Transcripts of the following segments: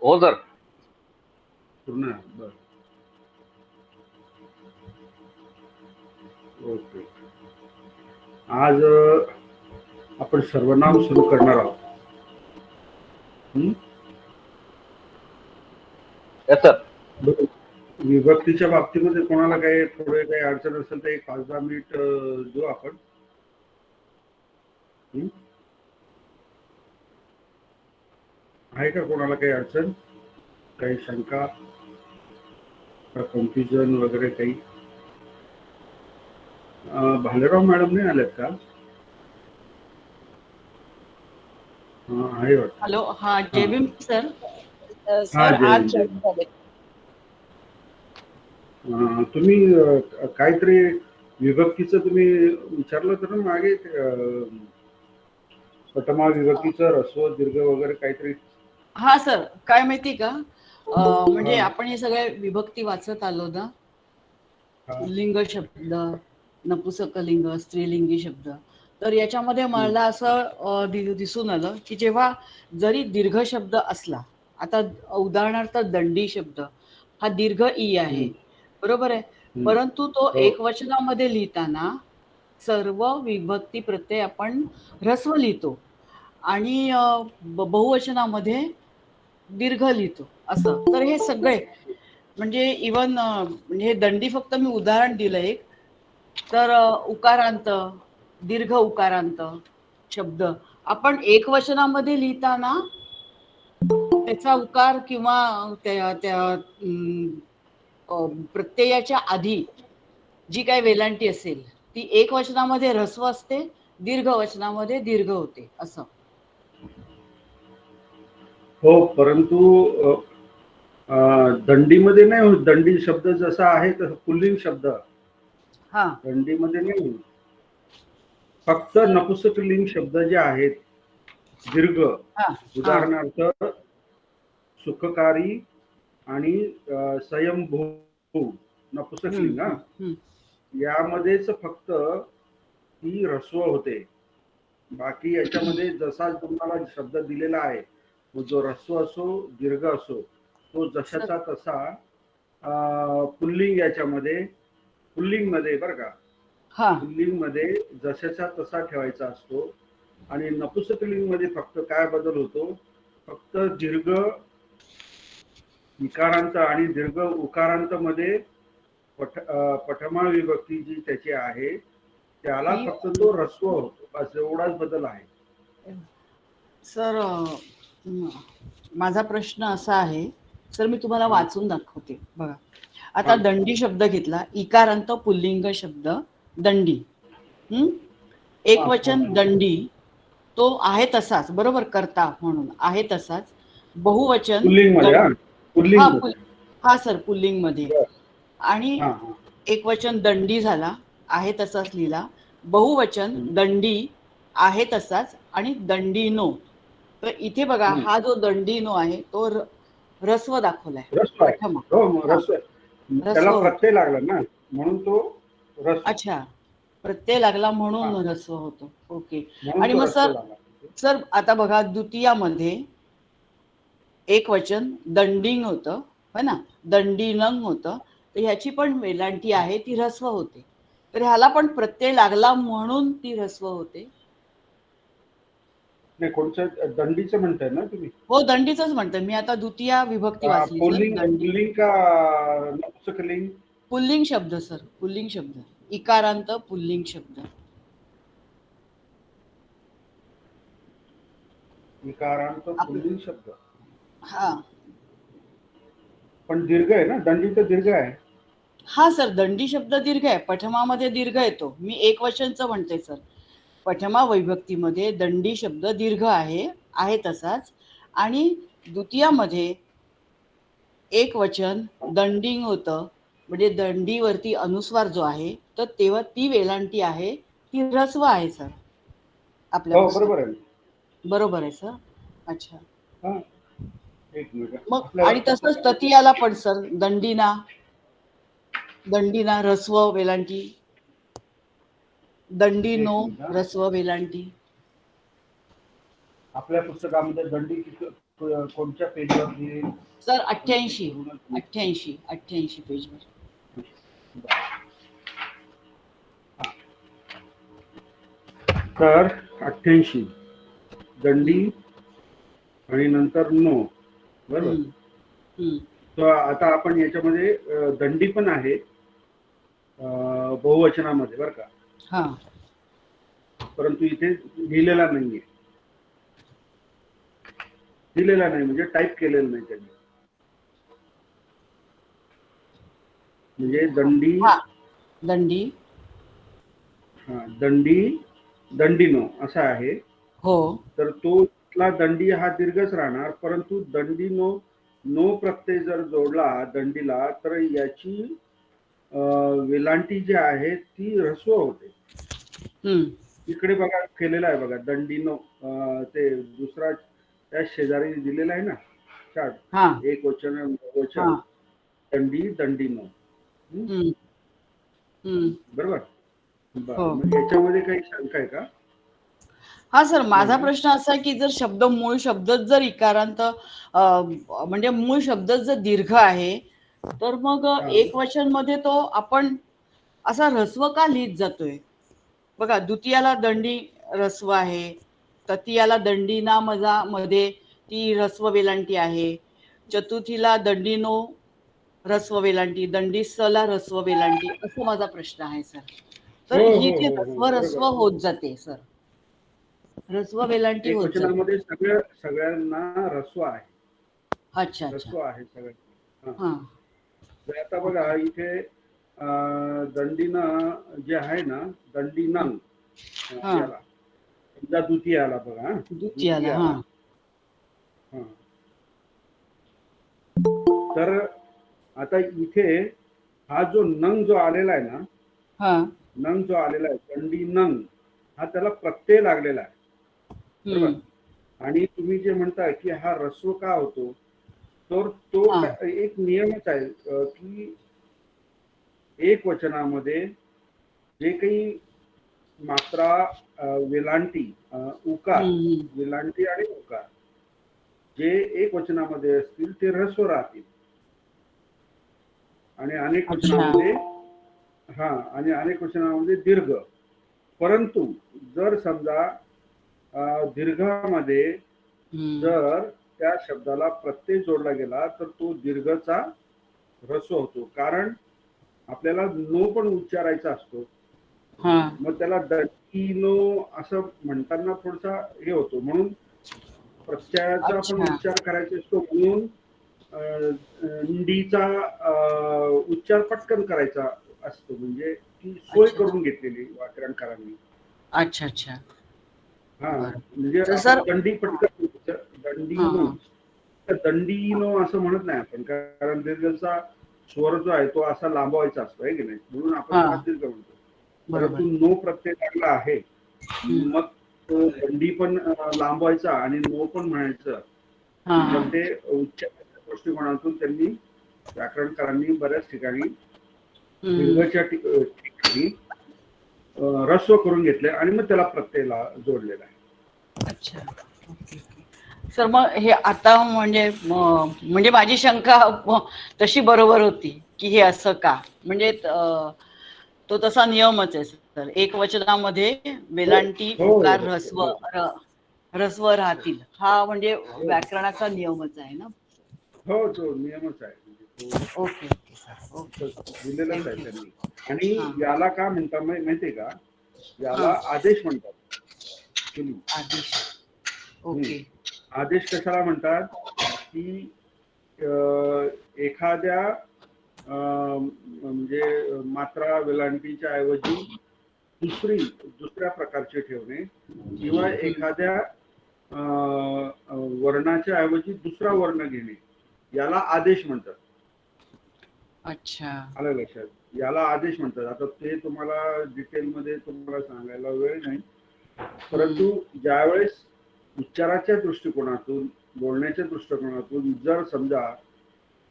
हो सर. पूर्ण बर. ओके. आज आपण सर्वनाम सुरू करणार आहोत. Yes sir. विभक्तीच्या बाबतीमध्ये कोणाला काही थोडे काही अडचण असेल तर एक 5-10 मिनिट देऊ आपण. आहे का कोणाला काही अडचण, काही शंका, कन्फ्युजन वगैरे काही? भालेराव मॅडम नाही आलेत का? आहे वाटतं. हॅलो. हा जय भीम सर. सर आज तुम्ही काहीतरी विभक्तीचं तुम्ही विचारलं तर ना मागे, प्रथमा विभक्तीचं ह्रस्व दीर्घ वगैरे काहीतरी. हा सर, काय माहिती का, म्हणजे आपण हे सगळे विभक्ती वाचत आलो ना, लिंग शब्द, नपुसकलिंग, स्त्रीलिंगी शब्द. तर याच्यामध्ये मला असं दिसून आलं की जेव्हा जरी दीर्घ शब्द असला, आता उदाहरणार्थ दंडी शब्द हा दीर्घ ई आहे, बरोबर आहे, परंतु तो एकवचनामध्ये लिहिताना सर्व विभक्ती प्रत्यय आपण ह्रस्व लिहितो आणि बहुवचनामध्ये दीर्घ लिहितो असं. तर हे सगळे म्हणजे इवन म्हणजे हे दंडी फक्त मी उदाहरण दिलं एक. तर उकारांत, दीर्घ उकारांत शब्द आपण एकवचनामध्ये लिहिताना त्याचा उकार किंवा त्या प्रत्ययाच्या आधी जी काही वेलांटी असेल ती एक वचनामध्ये ह्रस्व असते, दीर्घ वचनामध्ये दीर्घ होते असं. हो, परंतु दंडीमध्ये नाही होत. दंडी शब्द जसा आहे तसं पुल्लिंग शब्द दंडीमध्ये नाही होत. फक्त नपुंसकलिंग शब्द जे आहेत दीर्घ, उदाहरणार्थ सुखकारी आणि स्वयंभू नपुंसकलिंग, यामध्येच फक्त ती ह्रस्व होते. बाकी याच्यामध्ये जसा तुम्हाला शब्द दिलेला आहे, जो ह्रस्व असो दीर्घ असो, तो जशाचा तसा पुल्लिंग याच्यामध्ये, पुल्लिंग मध्ये बरं का, पुल्लिंग मध्ये जशाचा तसा ठेवायचा असतो. आणि नपुंसकलिंग मध्ये फक्त काय बदल होतो, फक्त दीर्घ इकारांत आणि दीर्घ उकारांत मध्ये प्रथमा विभक्ती जी त्याची आहे त्याला फक्त तो ह्रस्व होतो, बस एवढाच बदल आहे. सर माझा प्रश्न असा आहे सर, मी तुम्हाला वाचून दाखवते बघा. आता दंडी शब्द घेतला, इकारांत पुल्लिंग शब्द दंडी, एकवचन दंडी तो आहे तसाच, बरोबर, करता म्हणून आहे तसाच. बहुवचन हा सर पुल्लिंग मध्ये, आणि एकवचन दंडी झाला आहे तसाच लिहिला, बहुवचन दंडी आहे तसाच आणि दंडीनो. तर इथे बघा हा जो दंडीनो आहे तो ह्रस्व दाखवलाय, प्रथम प्रत्यय लागला ना म्हणून तो ह्रस्व. अच्छा, प्रत्यय लागला म्हणून ह्रस्व होतो. ओके. आणि मग सर आता बघा द्वितीयामध्ये एक वचन दंडिंग होतं, है ना, दंडीनंग होतं, तर ह्याची पण वेलांटी आहे ती ह्रस्व होते. तर ह्याला पण प्रत्यय लागला म्हणून ती ह्रस्व होते. नाही, कोणचं दंडीचं म्हणताय ना तुम्ही? हो, दंडीच म्हणतोय मी. आता द्वितीय विभक्ती वाचली. पुल्लिंग का नपुंसकलिंग? पुल्लिंग शब्द सर, पुल्लिंग शब्द, इकारांत पुल्लिंग शब्द. इकारांत पुल्लिंग शब्द, हा, पण दीर्घ आहे ना, दंडी तर दीर्घ आहे. हा सर, दंडी शब्द दीर्घ आहे, पठमामध्ये दीर्घ येतो. मी एक वचनचं म्हणते सर, पठमा विभक्तीमध्ये दंडी शब्द दीर्घ आहे तसाच, आणि द्वितीयामध्ये एक वचन दंडिंग होतं, म्हणजे दंडीवरती अनुस्वार जो आहे तर तेव्हा ती वेलांटी आहे ती ह्रस्व आहे सर आपल्या. बरोबर आहे, बरोबर आहे सर. अच्छा, एक मिनिट. मग आणि तसंच तृतीयाला पण सर दंडीना, दंडीना ह्रस्व वेलांटी, दंडीनो ह्रस्व वेलांटी. आपल्या पुस्तकामध्ये दंडी कोणत्या पेजवर लिहिल? सर 88 पेजवर. तर 88 दंडी आणि नंतर नो, बरोबर. तर आता आपण याच्यामध्ये दंडी पण आहे बहुवचनामध्ये, बरं का. हा, परंतु इथे लिहिलेला नाहीये, दिलेला नाही म्हणजे टाईप केलेलं नाही त्यांनी. म्हणजे दंडी, दंडी, हा दंडी, दंडीनो असा आहे. हो. तर तो दंडी हा दीर्घच राहणार, परंतु दंडीनो नो प्रत्यय जर जोडला दंडीला तर याची वेलांटी जी आहे ती ह्रस्व होते. इकडे बघा केलेला आहे बघा दंडीनो, ते दुसरा त्या शेजारी दिलेला आहे ना चार्ट, एक वचन बहुवचन, दंडी दंडीनो, बरोबर. याच्यामध्ये काही शंका आहे का? हा सर, माझा प्रश्न असा आहे की जर शब्द मूळ शब्दच जर इकारांत म्हणजे मूळ शब्दच जर दीर्घ आहे तर मग एक वचन मध्ये तो आपण असा ह्रस्व का लिहित जातोय? बघा, द्वितीयाला दंडी ह्रस्व आहे, तृतीयाला दंडीना मजा मध्ये ती ह्रस्व वेलांटी आहे, चतुर्थीला दंडीनो ह्रस्व वेलांटी, दंडीसला ह्रस्व वेलांटी, असं माझा प्रश्न आहे सर. तर ही जी ह्रस्व होत जाते सर, ह्रस्व वेलांटी होत जाते. वचनामध्ये सगळ्यांना ह्रस्व आहे. अच्छा, ह्रस्व आहे सगळ्यांना. हा. आता बघा इथे दंडीनं जे आहे ना, दंडीनंग याला समजा द्वितीयाला बघा, द्वितीयाला, हा. तर आता इथे हा जो नंग जो आलेला आहे ना, नंग जो आलेला आहे दंडी नंग, हा त्याला प्रत्यय लागलेला आहे, बरोबर. आणि तुम्ही जे म्हणताय की हा ह्रस्व का होतो, तर तो एक नियमच आहे की एक वचनामध्ये जे काही मात्रा, वेलांटी, उकार, वेलांटी आणि उकार जे एक वचनामध्ये असतील ते ह्रस्व राहतील आणि अनेक वचनामध्ये अनेक वचनामध्ये दीर्घ. परंतु जर समजा दीर्घामध्ये जर त्या शब्दाला प्रत्यय जोडला गेला तर तो दीर्घचा ह्रस्व होतो, कारण आपल्याला नो पण उच्चारायचा असतो. मग त्याला दंडीनो असं म्हणताना थोडासा हे होतो, म्हणून प्रत्ययाचा पण उच्चार करायचा असतो, म्हणून डीचा उच्चार पटकन करायचा असतो, म्हणजे ती सोय करून घेतलेली व्याकरणकारांनी. अच्छा. हा, म्हणजे दंडी पटकन, दंडीनो, दंडीनो असं म्हणत नाही आपण, कारण दीर्घचा स्वर जो आहे तो असा लांबवायचा असतो आहे की नाही, म्हणून आपण त्याला दीर्घ म्हणतो. परंतु नो प्रत्यय लागला आहे, मग तो दंडी पण लांबवायचा आणि नो पण म्हणायचं. मग ते उच्चाराच्या दृष्टिकोनातून त्यांनी व्याकरणकारांनी बऱ्याच ठिकाणी दीर्घच्या ठिकाणी ह्रस्व करून घेतले आणि मग त्याला प्रत्ययला जोडलेला आहे. अच्छा, सर, मग हे आता म्हणजे माझी शंका तशी बरोबर होती की हे असं का, म्हणजे तो तसा नियमच आहे सर, एक वचनामध्ये वेलांटी उकार ह्रस्व राहतील, हा म्हणजे व्याकरणाचा नियमच आहे ना. हो, तो नियमच आहे. ओके सर, ओके, दिलेलंच आहे त्यांनी. आणि याला का म्हणतात माहितीये का, याला आदेश म्हणतात. आदेश. ओके. आदेश कशाला म्हणतात की एखाद्या म्हणजे मात्रा वेलांटीच्या ऐवजी दुसऱ्या प्रकारचे ठेवणे, किंवा एखाद्या वर्णाच्या ऐवजी दुसरा वर्ण घेणे, याला आदेश म्हणतात. अच्छा, आलं लक्षात? याला आदेश म्हणतात. आता ते तुम्हाला डिटेलमध्ये तुम्हाला सांगायला वेळ नाही, परंतु ज्यावेळेस उच्चाराच्या दृष्टिकोनातून, बोलण्याच्या दृष्टिकोनातून जर समजा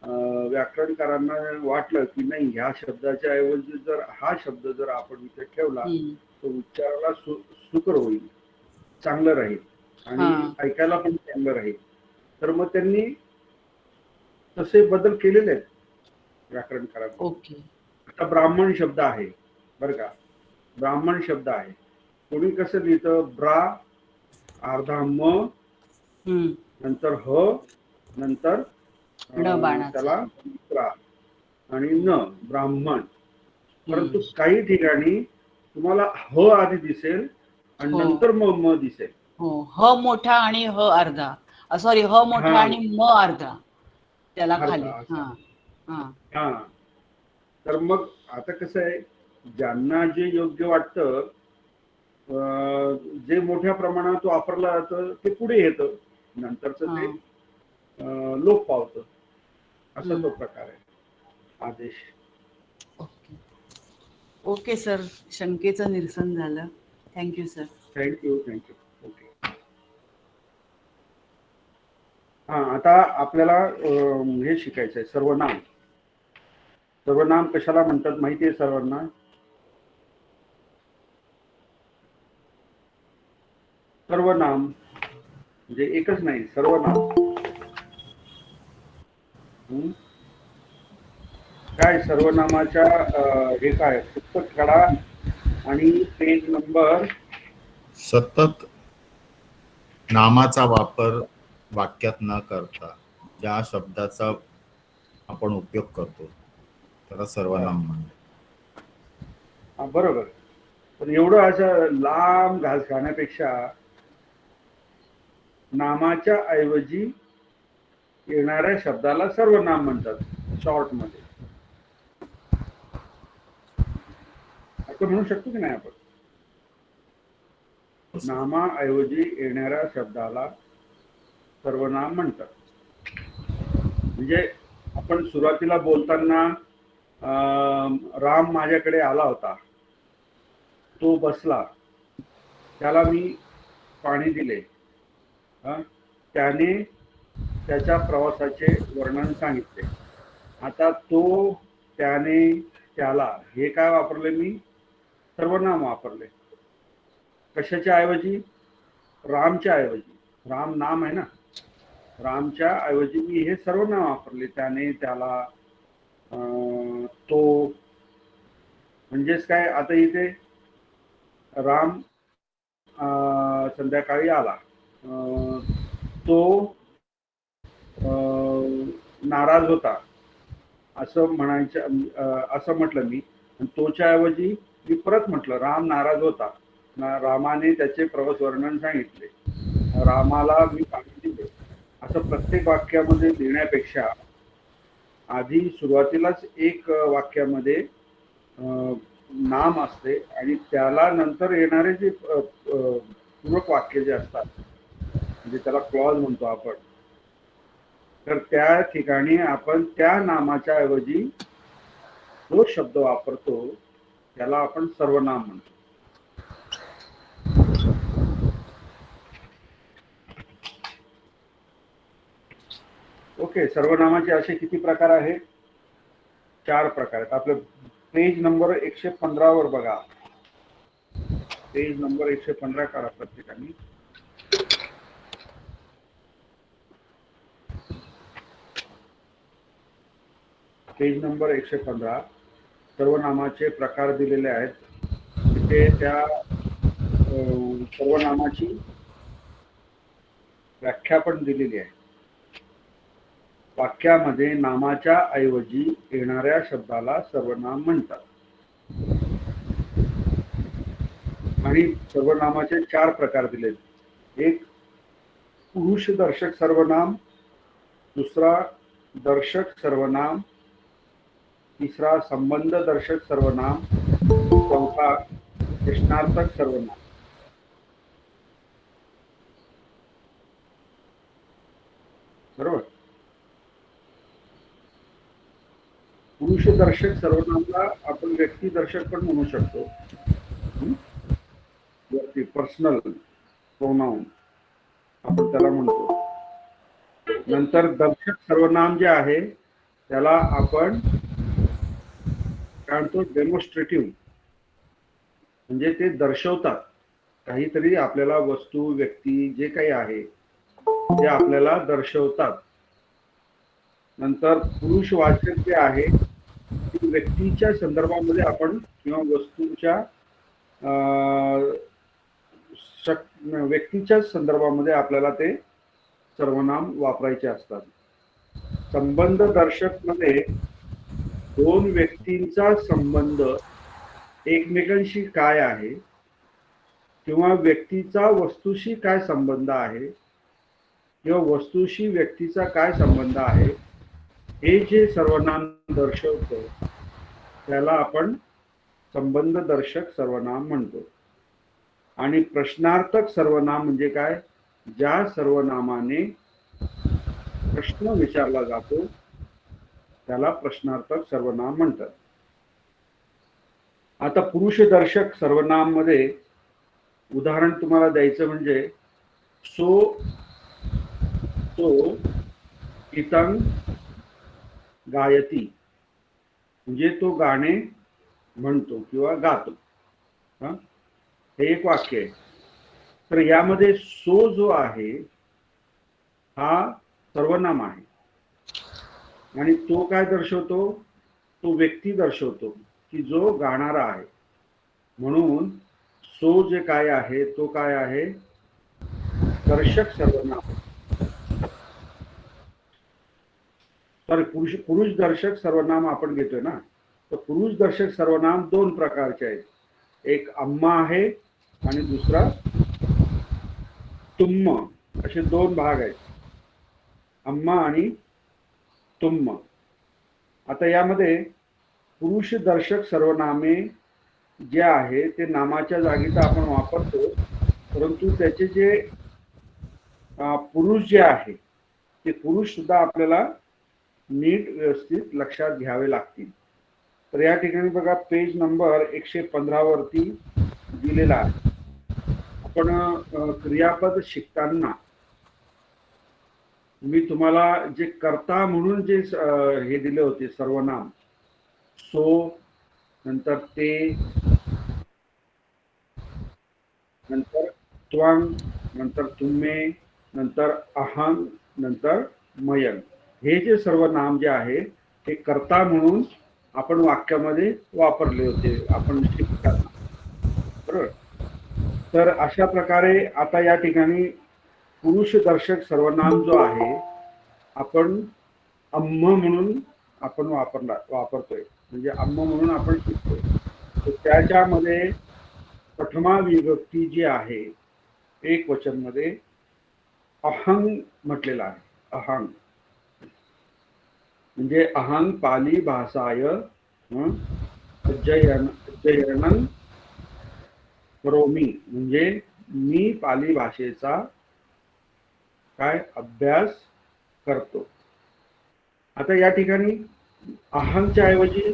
व्याकरणकारांना वाटलं की नाही, ह्या शब्दाच्या ऐवजी जर हा शब्द जर आपण इथे ठेवला तर उच्चाराला सुकर होईल, चांगलं राहील आणि ऐकायला पण चांगलं राहील, तर मग त्यांनी तसे बदल केलेले आहेत व्याकरणकारांनी. ओके. आता ब्राह्मण शब्द आहे बरं का, ब्राह्मण शब्द आहे. कोणी कसं लिहितं, ब्रा अर्धा म हम्म. नंतर ह नंतर ण बाणाचा. त्याला त्रा आणि न ब्राह्मण. परंतु हम्म. काही ठिकाणी तुम्हाला ह आधी दिसेल आणि हो नंतर म दिसेल. हो, ह मोठा आणि ह अर्धा, सॉरी ह मोठा हा आणि म अर्धा त्याला खाली. अर्धा हा असा. हा. हा, तर मग आता कसं आहे, ज्यांना जे योग्य वाटतं, जे मोठ्या प्रमाणात वापरलं जातं ते पुढे येतं, नंतरच हा. ते लोप पावतं. असा हम्म. तो प्रकार आहे आदेश. ओके. ओके सर, शंकेचं निरसन झालं. Thank you sir. थँक्यू. ओके. हा, आता आपल्याला हे शिकायचं आहे, सर्वनाम. सर्वनाम कशाला म्हणतात माहिती आहे सर्वांना? सर्वनाम म्हणजे एकच नाही, सर्वनाम. काय सर्वनामाच्या हे काय, पुस्तक काढा आणि पेज नंबर. सतत नामाचा वापर वाक्यात न करता ज्या शब्दाचा आपण उपयोग करतो त्याला सर्वनाम म्हणतात. बरोबर. पण एवढं असं लांब घास खाण्यापेक्षा नामाच्या ऐवजी येणाऱ्या शब्दाला सर्वनाम म्हणतात, शॉर्ट मध्ये. असं म्हणू शकतो की नाही आपण? नामाऐवजी येणाऱ्या शब्दाला सर्वनाम म्हणतात. म्हणजे आपण सुरुवातीला बोलताना राम माझ्याकडे आला होता, तो बसला, त्याला मी पाणी दिले, त्याने त्याच्या प्रवासाचे वर्णन सांगितले. आता तो, त्याने, त्याला हे काय वापरले मी? सर्वनाम वापरले. कशाच्या ऐवजी? रामच्या ऐवजी. राम नाम आहे ना, रामच्या ऐवजी मी हे सर्वनाम वापरले. त्याने, त्याला, तो. म्हणजेच काय, आता इथे राम संध्याकाळी आला, तो नाराज होता असं म्हणायचं, असं म्हटलं मी. तोच्या ऐवजी मी परत म्हटलं राम नाराज होता, रामाने त्याचे प्रवास वर्णन सांगितले, रामाला मी पाणी दिले. असं प्रत्येक वाक्यामध्ये लिहिण्यापेक्षा आधी सुरुवातीलाच एक वाक्यामध्ये नाम असते आणि त्याला नंतर येणारे जे पूरक वाक्य जे असतात, म्हणजे त्याला क्लॉज म्हणतो आपण, तर त्या ठिकाणी आपण त्या नामाच्या ऐवजी जो शब्द वापरतो त्याला आपण सर्वनाम म्हणतो. ओके. सर्वनामाचे असे किती प्रकार आहेत? 4 प्रकार आहेत. आपलं पेज नंबर 115 वर बघा. पेज नंबर 115 काढा प्रत्येकाने. Page number 115. सर्वनामाचे प्रकार दिलेले आहेत. तिथे त्या सर्वनामाची व्याख्या पण दिलेली आहे. वाक्यामध्ये नामाच्या ऐवजी येणाऱ्या शब्दाला सर्वनाम म्हणतात. आणि सर्वनामाचे 4 प्रकार दिलेत. एक पुरुषदर्शक सर्वनाम, दुसरा दर्शक सर्वनाम, तिसरा संबंधदर्शक सर्वनाम, चौथा प्रश्नार्थक सर्वनाम. बरोबर. पुरुषदर्शक सर्वनामला आपण व्यक्तिदर्शक पण म्हणू शकतो. व्यक्ती, पर्सनल प्रोनाउन आपण त्याला म्हणतो. नंतर दर्शक सर्वनाम जे आहे त्याला आपण काय म्हणतो? डेमॉन्स्ट्रेटिव्ह. म्हणजे ते दर्शवतात काहीतरी, आपल्याला वस्तू, व्यक्ती जे काही आहे ते आपल्याला दर्शवतात. नंतर पुरुषवाचक जे आहे ते व्यक्तीच्या संदर्भामध्ये आपण किंवा वस्तूच्या व्यक्तीच्या संदर्भामध्ये आपल्याला ते सर्वनाम वापरायचे असतात. संबंध दर्शक मध्ये दोन व्यक्तींचा संबंध एकमेकांशी काय आहे किंवा व्यक्तीचा वस्तूशी काय संबंध आहे किंवा वस्तूशी व्यक्तीचा काय संबंध आहे हे जे सर्वनाम दर्शवतो त्याला आपण संबंध दर्शक सर्वनाम म्हणतो. आणि प्रश्नार्थक सर्वनाम म्हणजे काय? ज्या सर्वनामाने प्रश्न विचारला जातो त्याला प्रश्नार्थक सर्वनाम म्हणतात. आता पुरुषदर्शक सर्वनाम मध्ये उदाहरण तुम्हाला द्यायचं म्हणजे सो तो इतं गायती, म्हणजे तो गाणे म्हणतो किंवा गातो. हे एक वाक्य आहे. तर यामध्ये सो जो आहे हा सर्वनाम आहे आणि तो काय दर्शवतो? तो व्यक्ती दर्शवतो की जो गाणारा आहे. म्हणून सो जे काय आहे तो काय आहे? दर्शक सर्वनाम. सॉरी, पुरुष दर्शक सर्वनाम आपण घेतोय ना. तर पुरुष दर्शक सर्वनाम दोन प्रकारचे आहेत. एक अम्मा आहे आणि दुसरा तुम्म, असे दोन भाग आहेत, अम्मा आणि तुम्म. आता यामध्ये पुरुष दर्शक सर्वनामे जे आहे ते नामाच्या जागी तर आपण वापरतो, परंतु त्याचे जे पुरुष जे आहे ते पुरुष सुद्धा आपल्याला नीट व्यवस्थित लक्षात घ्यावे लागतील. तर या ठिकाणी बघा पेज नंबर 115 वरती दिलेला आहे. आपण क्रियापद शिकताना मी तुम्हाला जे कर्ता म्हणून जे हे दिले होते सर्वनाम, सो, नंतर ते, नंतर त्वं, नंतर तुम्हे, नंतर अहं, नंतर मयं, हे जे सर्वनाम जे आहे ते कर्ता म्हणून आपण वाक्यामध्ये वापरले होते आपण शिकताना, बरोबर. तर अशा प्रकारे आता या ठिकाणी पुरुष दर्शक सर्वनाम जो आहे आपण अम्म म्हणून आपण वापरतोय, म्हणजे अम्म म्हणून आपण शिकतोय. तर त्याच्यामध्ये प्रथमा विभक्ती जी आहे एक वचन मध्ये अहं म्हटलेला आहे. अहं म्हणजे अहं पाली भाषाय अध्ययनं करोमि, म्हणजे मी पाली भाषेचा काय अभ्यास करतो. आता या ठिकाणी अहंच्या ऐवजी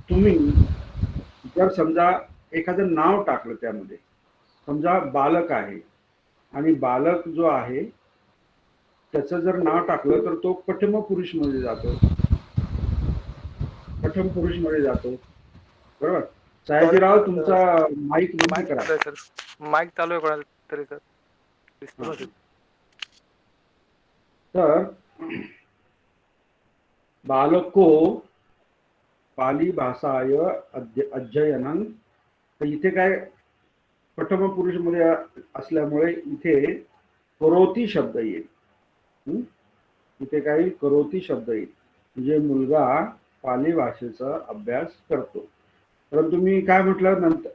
तुम्ही जर समजा एखादं नाव टाकलं, त्यामध्ये समजा बालक आहे आणि बालक जो आहे त्याचं जर नाव टाकलं तर तो प्रथम पुरुष मध्ये जातो, प्रथम पुरुष मध्ये जातो, बरोबर. सयाजीराव तुमचा माईक बंद करा. माईक चालू आहे कोणाला तरी सर. तर बालको पाली भाषाय अध्ययनं, तर इथे काय प्रथम पुरुष मध्ये असल्यामुळे इथे करोती शब्द येईल. इथे काही करोती शब्द येईल, म्हणजे मुलगा पाली भाषेचा अभ्यास करतो. परंतु मी काय म्हटलं नंतर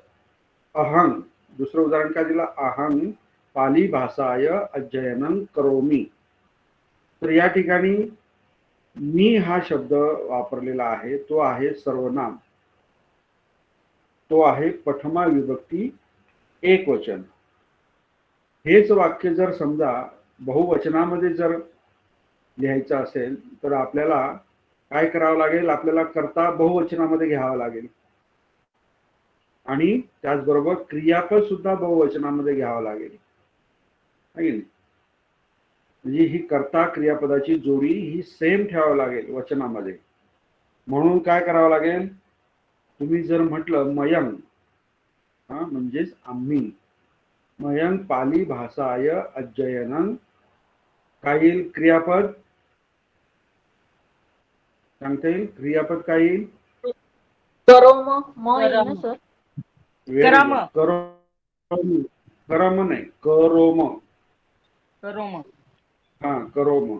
अहं, दुसरं उदाहरण काय दिलं? अहं पाली भाषाय अध्ययनं करोमि. तर या ठिकाणी मी हा शब्द वापरलेला आहे तो आहे सर्वनाम, तो आहे प्रथमा विभक्ती एक वचन. हेच वाक्य जर समजा बहुवचनामध्ये जर लिहायचं असेल तर आपल्याला काय करावं लागेल? आपल्याला कर्ता बहुवचनामध्ये घ्यावा लागेल आणि त्याचबरोबर क्रियापद सुद्धा बहुवचनामध्ये घ्यावं लागेल. म्हणजे ही कर्ता क्रियापदाची जोडी ही सेम ठेवावी लागेल वचनामध्ये. म्हणून काय करावं लागेल? तुम्ही जर म्हटलं मयं, म्हणजेच आम्ही, मयं पाली भाषाय अध्ययनं काय येईल क्रियापद? सांगता येईल क्रियापद काय येईल? करोम म येईल ना सर? व्हेरी करम. गुड. करोम. करम नाही, करोम. करोम. हा, करोम.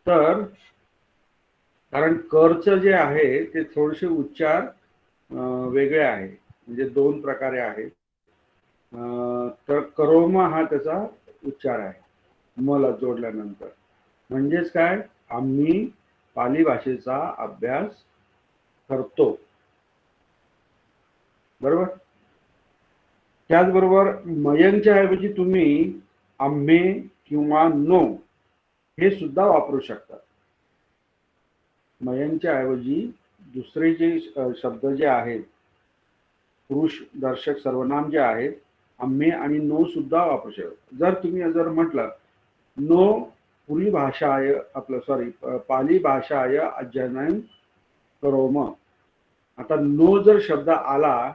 तर कारण करचं जे आहे ते थोडेसे उच्चार वेगळे आहे, म्हणजे दोन प्रकारे आहे. तर करोम हा त्याचा उच्चार आहे मला जोडल्यानंतर. म्हणजेच काय, आम्ही पाली भाषेचा अभ्यास करतो, बरोबर. त्याचबरोबर मयंकच्या ऐवजी तुम्ही आम्ही किंवा नो हे सुद्धा वापरू शकता. मयंकच्या ऐवजी दुसरे जे शब्द जे आहेत, पुरुष दर्शक सर्वनाम जे आहेत, आम्ही आणि नो सुद्धा वापरू शकता. जर तुम्ही जर म्हटलं नो पुरी भाषाय, आपलं सॉरी पाली भाषाय अध्ययन करोम, आता नो जर शब्द आला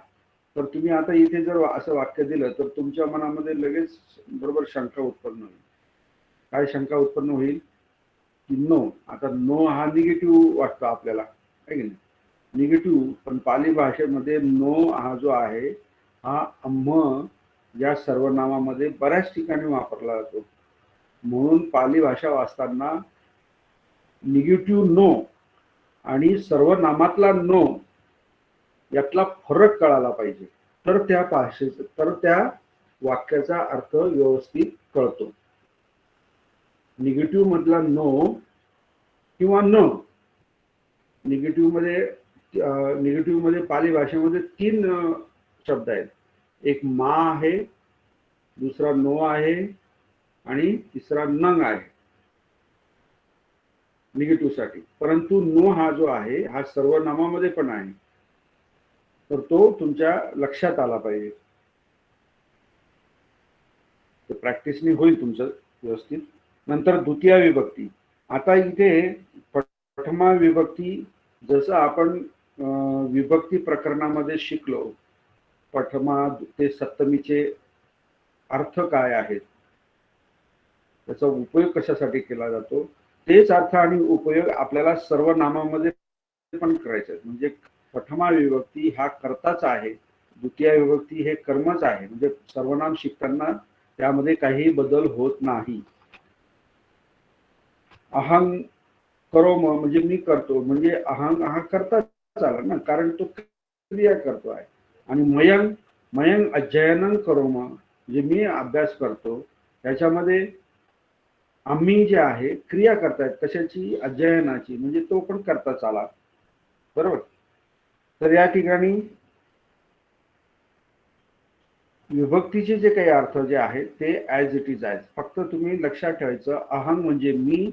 तर तुम्ही आता इथे जर असं वाक्य दिलं तर तुमच्या मनामध्ये लगेच बरोबर शंका उत्पन्न होईल. काय शंका उत्पन्न होईल की नो, आता नो हा निगेटिव्ह वाटतो आपल्याला, आहे की नाही, निगेटिव्ह. पण पाली भाषेमध्ये नो हा जो आहे हा अम्म या सर्वनामामध्ये बऱ्याच ठिकाणी वापरला जातो. म्हणून पाली भाषा वाचताना निगेटिव्ह नो आणि सर्वनामातला नो यातला फरक कळाला पाहिजे, तर त्या भाषेचा, तर त्या वाक्याचा अर्थ व्यवस्थित कळतो. निगेटिव्ह मधला नो किंवा न, निगेटिव्ह मध्ये पाली भाषेमध्ये 3 शब्द आहेत. एक मा आहे, दुसरा नो आहे आणि तिसरा नंग आहे निगेटिव्ह साठी. परंतु नो हा जो आहे हा सर्वनामामध्ये पण आहे, तर तो तुमच्या लक्षात आला पाहिजे. प्रॅक्टिसने होईल तुमचं व्यवस्थित. नंतर द्वितीय विभक्ती. आता इथे प्रथमा विभक्ती, जसं आपण विभक्ती प्रकरणामध्ये शिकलो, प्रथमा ते सप्तमीचे अर्थ काय आहेत, त्याचा उपयोग कशासाठी केला जातो, तेच अर्थ आणि उपयोग आपल्याला सर्वनामामध्ये पण करायचे आहेत. म्हणजे प्रथमा विभक्ती हा कर्ताच आहे, द्वितीय विभक्ती हे कर्मच आहे. म्हणजे सर्वनाम शिकताना त्यामध्ये काही बदल होत नाही. अहं करोम म्हणजे मी करतो, म्हणजे अहं हा कर्ताच आला ना, कारण तो क्रिया करतो आहे. आणि मयंक अध्ययन करोम म्हणजे मी अभ्यास करतो, त्याच्यामध्ये आम्ही जे आहे क्रिया करतायत, कशाची, अध्ययनाची, म्हणजे तो पण करताच आला, बरोबर. तर या ठिकाणी विभक्तीचे जे काही अर्थ जे आहेत ते ॲज इट इज आहेत. फक्त तुम्ही लक्षात ठेवायचं, अहं म्हणजे मी,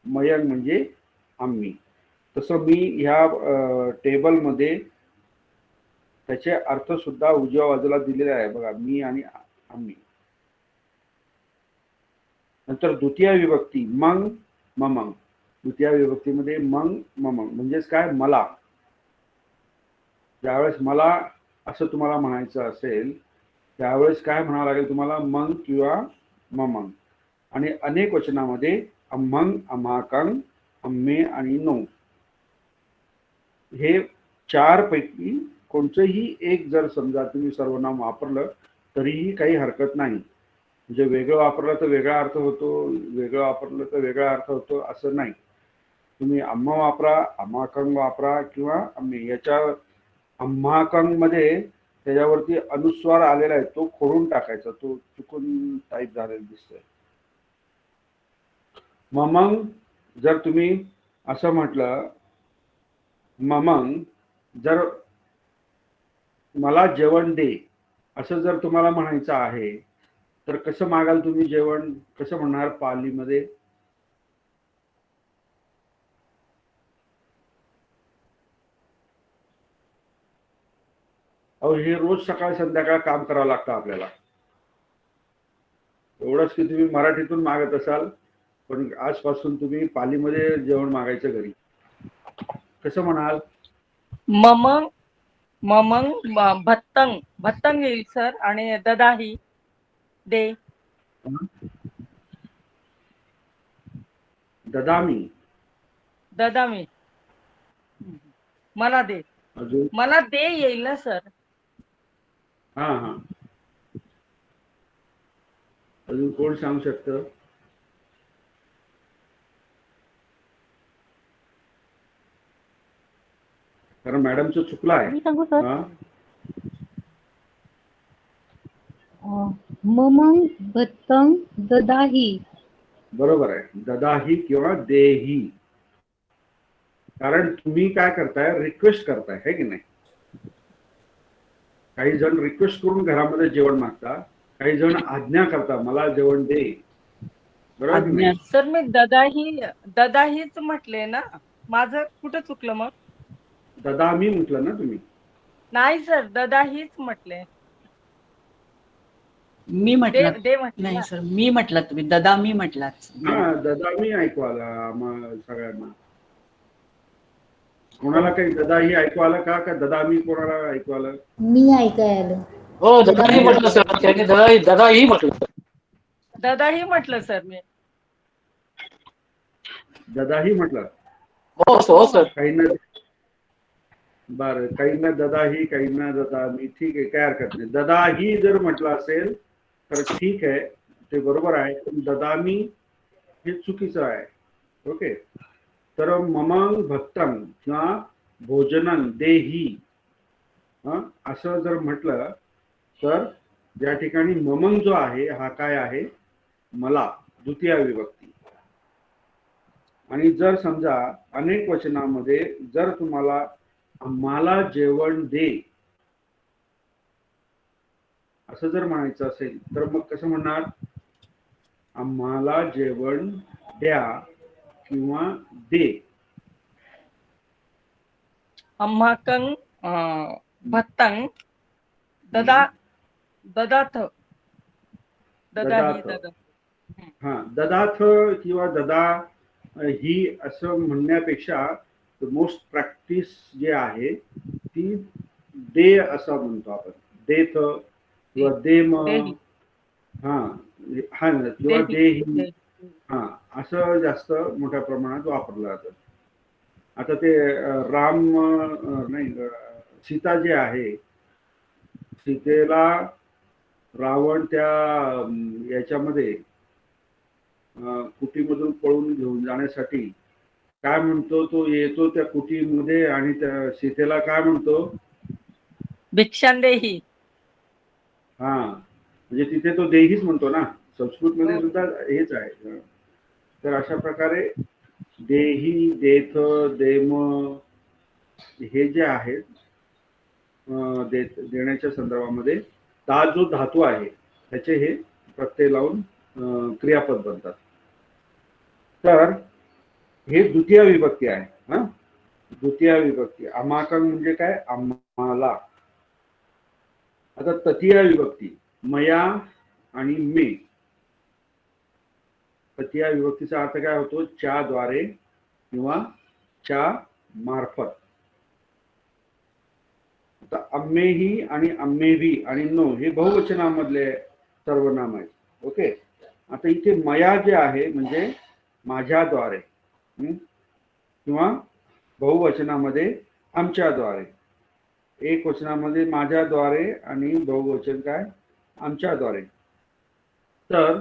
मयंक म्हणजे आम्ही. तसं मी ह्या टेबलमध्ये त्याचे अर्थ सुद्धा उजव्या बाजूला दिलेले आहे बघा, मी आणि आम्ही. नंतर द्वितीय विभक्ती मंग ममंग. द्वितीय विभक्तीमध्ये मंग ममंग म्हणजेच काय, मला. ज्यावेळेस मला असं तुम्हाला म्हणायचं असेल त्यावेळेस काय म्हणावं लागेल तुम्हाला, मंग किंवा ममंग. आणि अनेक वचनामध्ये अम्मंग, अम्हाकंग, अम्मे आणि नो हे 4 पैकी कोणतंही एक जर समजा तुम्ही सर्वनाम वापरलं तरीही काही हरकत नाही. म्हणजे वेगळं वापरलं तर वेगळा अर्थ होतो, वेगळं वापरलं तर वेगळा अर्थ होतो, असं नाही. तुम्ही अम्मा वापरा, अम्हाकंग वापरा किंवा अम्मे. याच्या अम्हाकंग मध्ये त्याच्यावरती अनुस्वार आलेला आहे, तो खोडून टाकायचा, तो चुकून टाईप झालेला दिसतोय. ममंग जर तुम्ही असं म्हटलं, ममंग जर मला जेवण दे असं जर तुम्हाला म्हणायचं आहे तर कसं मागाल तुम्ही जेवण, कसं म्हणणार पालीमध्ये? अहो हे रोज सकाळ संध्याकाळ काम करावं लागतं आपल्याला. एवढंच की तुम्ही मराठीतून मागत असाल, पण आजपासून तुम्ही पालीमध्ये जेवण मागायचं घरी, कसं म्हणाल? ममंग ममंग भत्तंग भत्तंग येईल सर, आणि ददाही दे. ददामी. ददामी. मला दे. अजून मला दे येईल ना सर. हा हा. अजून कोण सांगू शकतं? कारण मॅडमचं चुकलं आहे. मी सांगू सर? हा ममंग भत्तंग ददाही. बरोबर आहे. ददाही किंवा देही. कारण तुम्ही काय करताय, रिक्वेस्ट करताय है की नाही. काही जण रिक्वेस्ट करून घरामध्ये जेवण मागता, काही जण आज्ञा करता मला जेवण दे. बरोबर की नाही? सर मी ददाहीच म्हटले ना. माझं कुठं चुकलं मग? ददामी म्हटलं ना तुम्ही. नाही सर, ददाहीच म्हटले. मी म्हटलं दे म्हटले नाही ना. सर, मी म्हटलं, तुम्ही ददामी म्हटलात. हा ददामी ऐकू आला सगळ्यांना. कोणाला काही ददाही ऐकू आलं का? का ददामी कोणाला ऐकू आलं? मी ऐकायला. हो ददाही म्हटलं सर, त्याने ददाही म्हटलं. ददाही म्हटलं सर मी. ददाही म्हटलं. हो सर. काहींना बर, काहींना ददाही, काहींना ददामी. ठीक आहे, काय हरकत नाही. ददाही जर म्हटलं असेल तर ठीक आहे, ते बरोबर आहे. पण ददामी हे चुकीचं आहे. ओके. तर ममंग भक्तंग किंवा भोजनं देही असं जर म्हटलं तर या ठिकाणी ममंग जो आहे हा काय आहे? मला, द्वितीय विभक्ती. आणि जर समजा अनेक वचनामध्ये जर तुम्हाला आम्हाला जेवण दे असं जर म्हणायचं असेल तर मग कसं म्हणणार? आम्हाला जेवण द्या किंवा दे. अम्हाकंग भत्तंग ददाथ. ददाही ददा. हा, ददाथ किंवा ददा ही असं म्हणण्यापेक्षा मोस्ट प्रॅक्टिस जे आहे ती दे असं म्हणतो आपण. देथ किंवा देम. देही. हा हा किंवा देही. देही. हा असं जास्त मोठ्या प्रमाणात वापरलं जातं. आता ते राम नाही, सीता जे आहे, सीतेला रावण त्या याच्यामध्ये कुटीमधून पळून घेऊन जाण्यासाठी काय म्हणतो? तो येतो त्या कुटीमध्ये आणि त्या सीतेला काय म्हणतो? भिक्षांदेही. हा, म्हणजे तिथे तो देहीच म्हणतो ना. संस्कृत मध्ये सुद्धा हेच आहे. तर अशा प्रकारे देही, देथ, देम हे जे आहेत देण्याच्या संदर्भामध्ये ता जो धातू आहे त्याचे हे प्रत्यय लावून क्रियापद बनतात. तर हे द्वितीय विभक्ती आहे. हा, द्वितीय विभक्ती. अमाकंग म्हणजे काय? आम्हाला. आता तृतीय विभक्ती मया आणि मे. तृतीय विभक्तीचा अर्थ काय होतो? च्या द्वारे किंवा च्या मार्फत. आता अम्मेही आणि अम्मेवी आणि नो हे बहुवचनामधले सर्वनाम आहेत. ओके. आता इथे मया जे आहे म्हणजे माझ्याद्वारे किंवा बहुवचनामध्ये आमच्याद्वारे. एक वचनामध्ये माझ्याद्वारे आणि बहुवचन काय? आमच्याद्वारे. तर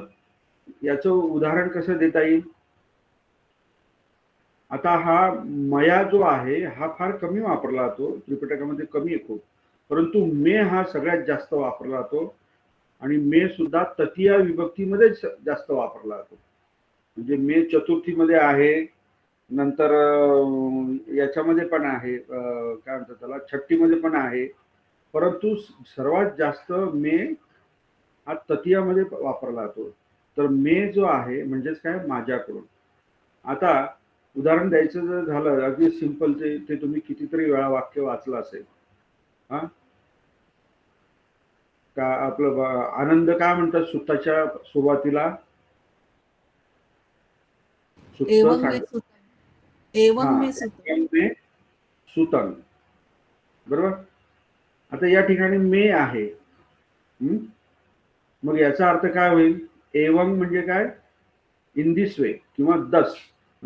याचं उदाहरण कसं देता येईल? आता हा मया जो आहे हा फार कमी वापरला जातो, त्रिपिटकामध्ये कमी आहे खूप. परंतु मे हा सगळ्यात जास्त वापरला जातो आणि मे सुद्धा तृतीय विभक्तीमध्ये जास्त वापरला जातो. म्हणजे मे चतुर्थीमध्ये आहे, नंतर याच्यामध्ये पण आहे, काय म्हणतात त्याला, छट्टीमध्ये पण आहे. परंतु सर्वात जास्त मे हा तृतीयामध्ये वापरला जातो. तर मे जो आहे म्हणजेच काय? माझ्याकडून. आता उदाहरण द्यायचं जर झालं, अगदी सिंपल, ते तुम्ही कितीतरी वेळा वाक्य वाचलं असेल. हा, का आपलं आनंद काय म्हणतात सुताच्या सुरुवातीला? सुतन. बरोबर. आता या ठिकाणी मे आहे. मग याचा अर्थ काय होईल? एवंग म्हणजे काय? इन दिस वे किंवा दस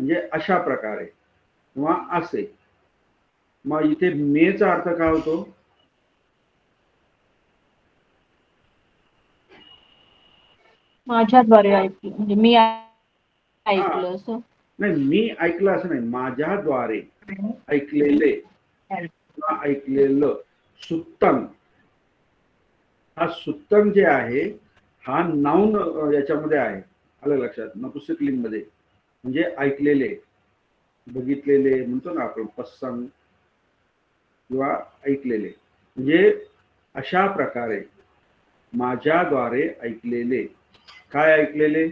म्हणजे अशा प्रकारे किंवा असे. मग इथे मेचा अर्थ काय होतो? माझ्याद्वारे ऐकलं म्हणजे मी ऐकलं असं. नाही, मी ऐकलं असं नाही, माझ्याद्वारे ऐकलेले किंवा ऐकलेलं. सुत्तम, हा सुत्तम जे आहे हा नाऊन याच्यामध्ये आहे, आलं लक्षात, नपुंसक लिंग मध्ये. म्हणजे ऐकलेले, बघितलेले म्हणतो ना आपण, पसंग किंवा ऐकलेले. म्हणजे अशा प्रकारे माझ्याद्वारे ऐकलेले. काय ऐकलेले?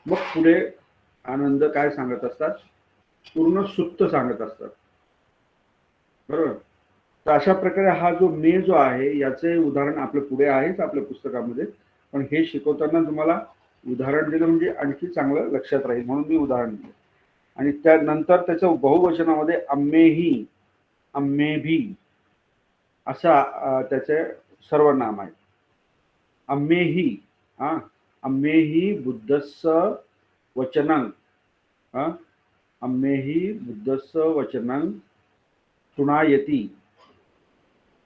मग पुढे आनंद काय सांगत असतात? पूर्ण सुत्त सांगत असतात, बरोबर. तर अशा प्रकारे हा जो मे जो आहे याचे उदाहरण आपल्या पुढे आहेच आपल्या पुस्तकामध्ये, पण हे शिकवताना तुम्हाला उदाहरण दिलं म्हणजे आणखी चांगलं लक्षात राहील म्हणून मी उदाहरण दिलं. आणि त्यानंतर त्याच्या बहुवचनामध्ये अम्मेही, अम्मेभी असा त्याचे सर्वनाम आहे. अम्मेही, हा, अम्मेही बुद्धस्स वचनं, हा, अम्मेही बुद्धस्स वचनं सुनायती,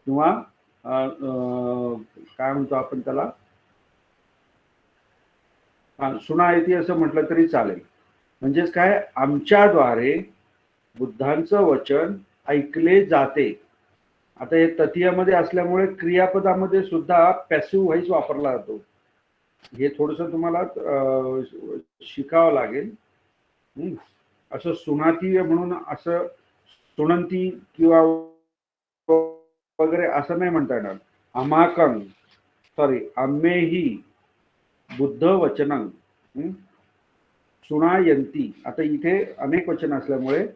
किंवा काय म्हणतो आपण त्याला, सुनायती असं म्हटलं तरी चालेल. म्हणजेच काय, आमच्याद्वारे बुद्धांचं वचन ऐकले जाते. आता हे तृतीयामध्ये असल्यामुळे क्रियापदामध्ये सुद्धा पॅसिव्ह व्हॉइस वापरला जातो. हे थोडस तुम्हाला शिकावं लागेल. असं सुनाती म्हणून असं सुनंती किंवा वगैरे असं नाही म्हणता येणार. अमाकं, सॉरी, अम्मेही बुद्ध वचनं सुनायंती. आता इथे अनेक वचन असल्यामुळे